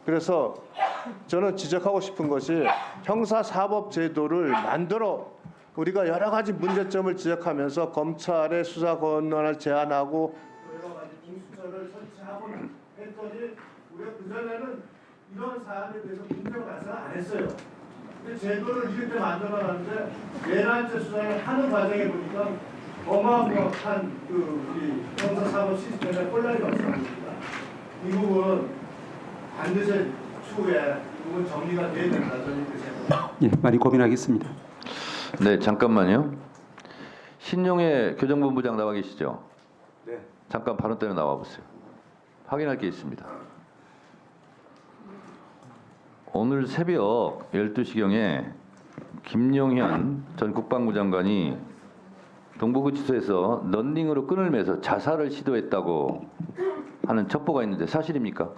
그래서 저는 지적하고 싶은 것이 형사사법제도를 만들어 우리가 여러 가지 문제점을 지적하면서 검찰의 수사 권한을 제한하고 여러 가지 공수처를 설치하고 했더니 우리가 그전에는 이런 사안에 대해서 문제가 발생 안 했어요. 근데 제도를 이렇게 만들어놨는데 내란죄 수사를 하는 과정에 보니까 어마어마한 우리 형사사법 시스템에 혼란이 발생합니다. 이 부분은 반드시 추후에 부분 정리가 돼야 된다 저는 이렇게 생각합니다. 예, 많이 고민하겠습니다. 네, 잠깐만요. 신용해 교정본부장 나와 계시죠? 네. 잠깐 발언 때문에 나와 보세요. 확인할 게 있습니다. 오늘 새벽 12시경에 김용현 전 국방부 장관이 동부구치소에서 런닝으로 끈을 매서 자살을 시도했다고 하는 첩보가 있는데 사실입니까?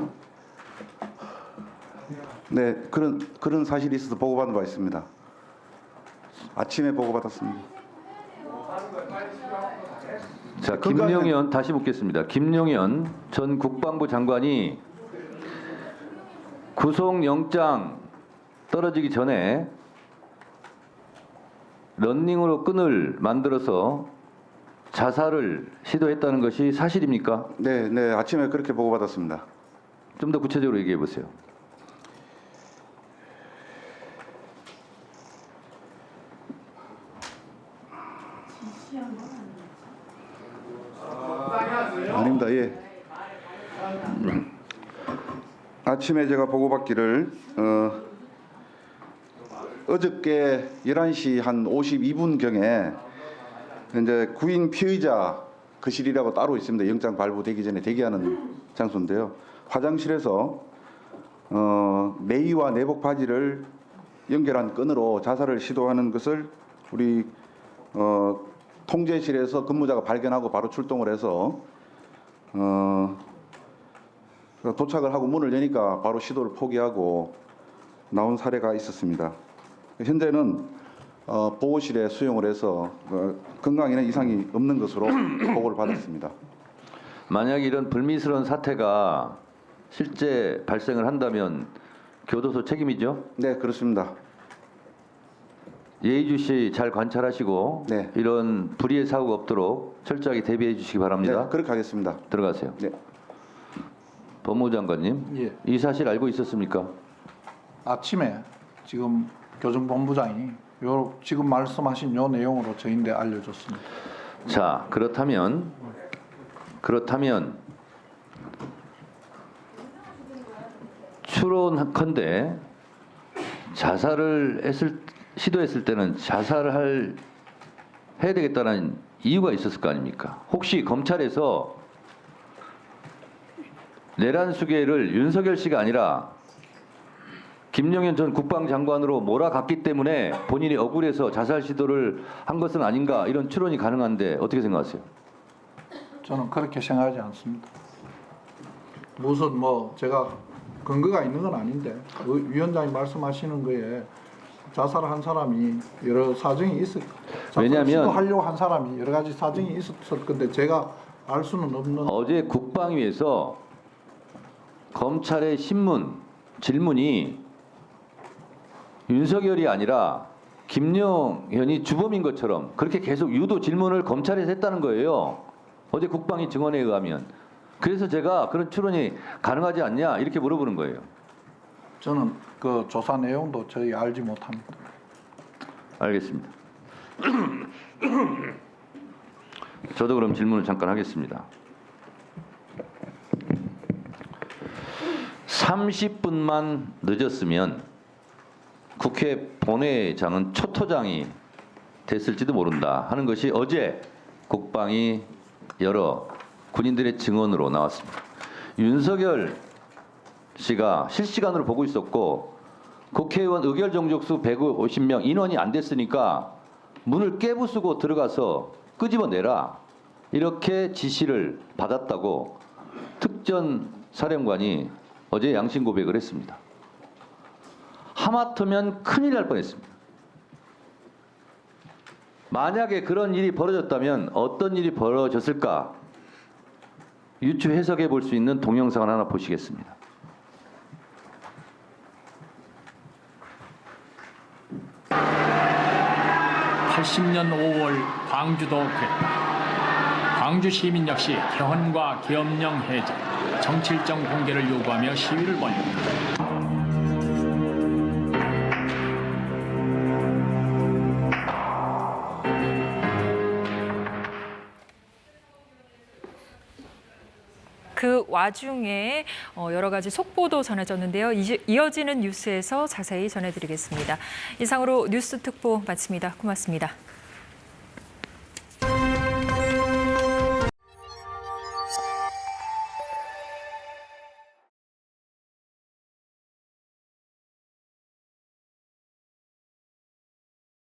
네, 그런 사실이 있어서 보고받은 바 있습니다. 아침에 보고받았습니다. 자, 김용현 다시 묻겠습니다. 김용현 전 국방부 장관이 구속영장 떨어지기 전에 런닝으로 끈을 만들어서 자살을 시도했다는 것이 사실입니까? 네, 네, 아침에 그렇게 보고받았습니다. 좀 더 구체적으로 얘기해 보세요. 아닙니다. 예. 아침에 제가 보고받기를 어저께 11시 한 52분경에 이제 구인 피의자 거실이라고 따로 있습니다. 영장 발부되기 전에 대기하는 장소인데요. 화장실에서 내의와 내복 바지를 연결한 끈으로 자살을 시도하는 것을 우리 통제실에서 근무자가 발견하고 바로 출동을 해서 도착을 하고 문을 여니까 바로 시도를 포기하고 나온 사례가 있었습니다. 현재는 보호실에 수용을 해서 건강에는 이상이 없는 것으로 보고를 받았습니다. 만약 이런 불미스러운 사태가 실제 발생을 한다면 교도소 책임이죠? 네, 그렇습니다. 예의주시 잘 관찰하시고 이런 불의의 사고가 없도록 철저하게 대비해 주시기 바랍니다. 네, 그렇게 하겠습니다. 들어가세요. 네. 법무부 장관님, 예. 이 사실 알고 있었습니까? 아침에 지금 교정본부장이 지금 말씀하신 요 내용으로 저희한테 알려줬습니다. 자, 그렇다면 추론컨대 자살을 시도했을 때는 자살을 해야 되겠다는 이유가 있었을 거 아닙니까? 혹시 검찰에서 내란 수계를 윤석열 씨가 아니라 김영현 전 국방장관으로 몰아갔기 때문에 본인이 억울해서 자살 시도를 한 것은 아닌가 이런 추론이 가능한데 어떻게 생각하세요? 저는 그렇게 생각하지 않습니다. 무슨 제가 근거가 있는 건 아닌데 위원장이 말씀하시는 거에 자살한 사람이 여러 사정이 왜냐하면 시도하려고 한 사람이 여러 가지 사정이 있었을 건데 제가 알 수는 없는. 어제 국방위에서 검찰의 질문이 윤석열이 아니라 김영현이 주범인 것처럼 그렇게 계속 유도 질문을 검찰에서 했다는 거예요. 어제 국방위 증언에 의하면. 그래서 제가 그런 추론이 가능하지 않냐 이렇게 물어보는 거예요. 저는 그 조사 내용도 저희 알지 못합니다. 알겠습니다. 저도 그럼 질문을 잠깐 하겠습니다. 30분만 늦었으면 국회 본회의장은 초토장이 됐을지도 모른다 하는 것이 어제 국방이 여러 군인들의 증언으로 나왔습니다. 윤석열 씨가 실시간으로 보고 있었고 국회의원 의결 정족수 150명 인원이 안 됐으니까 문을 깨부수고 들어가서 끄집어내라 이렇게 지시를 받았다고 특전 사령관이 어제 양심 고백을 했습니다. 하마터면 큰일 날 뻔했습니다. 만약에 그런 일이 벌어졌다면 어떤 일이 벌어졌을까 유추 해석해 볼 수 있는 동영상을 하나 보시겠습니다. (80년 5월) 광주도 그랬다. 광주 시민 역시 개헌과 계엄령 해제, 정치일정 공개를 요구하며 시위를 벌였다. 그 와중에 여러 가지 속보도 전해졌는데요. 이어지는 뉴스에서 자세히 전해드리겠습니다. 이상으로 뉴스 특보 마칩니다. 고맙습니다.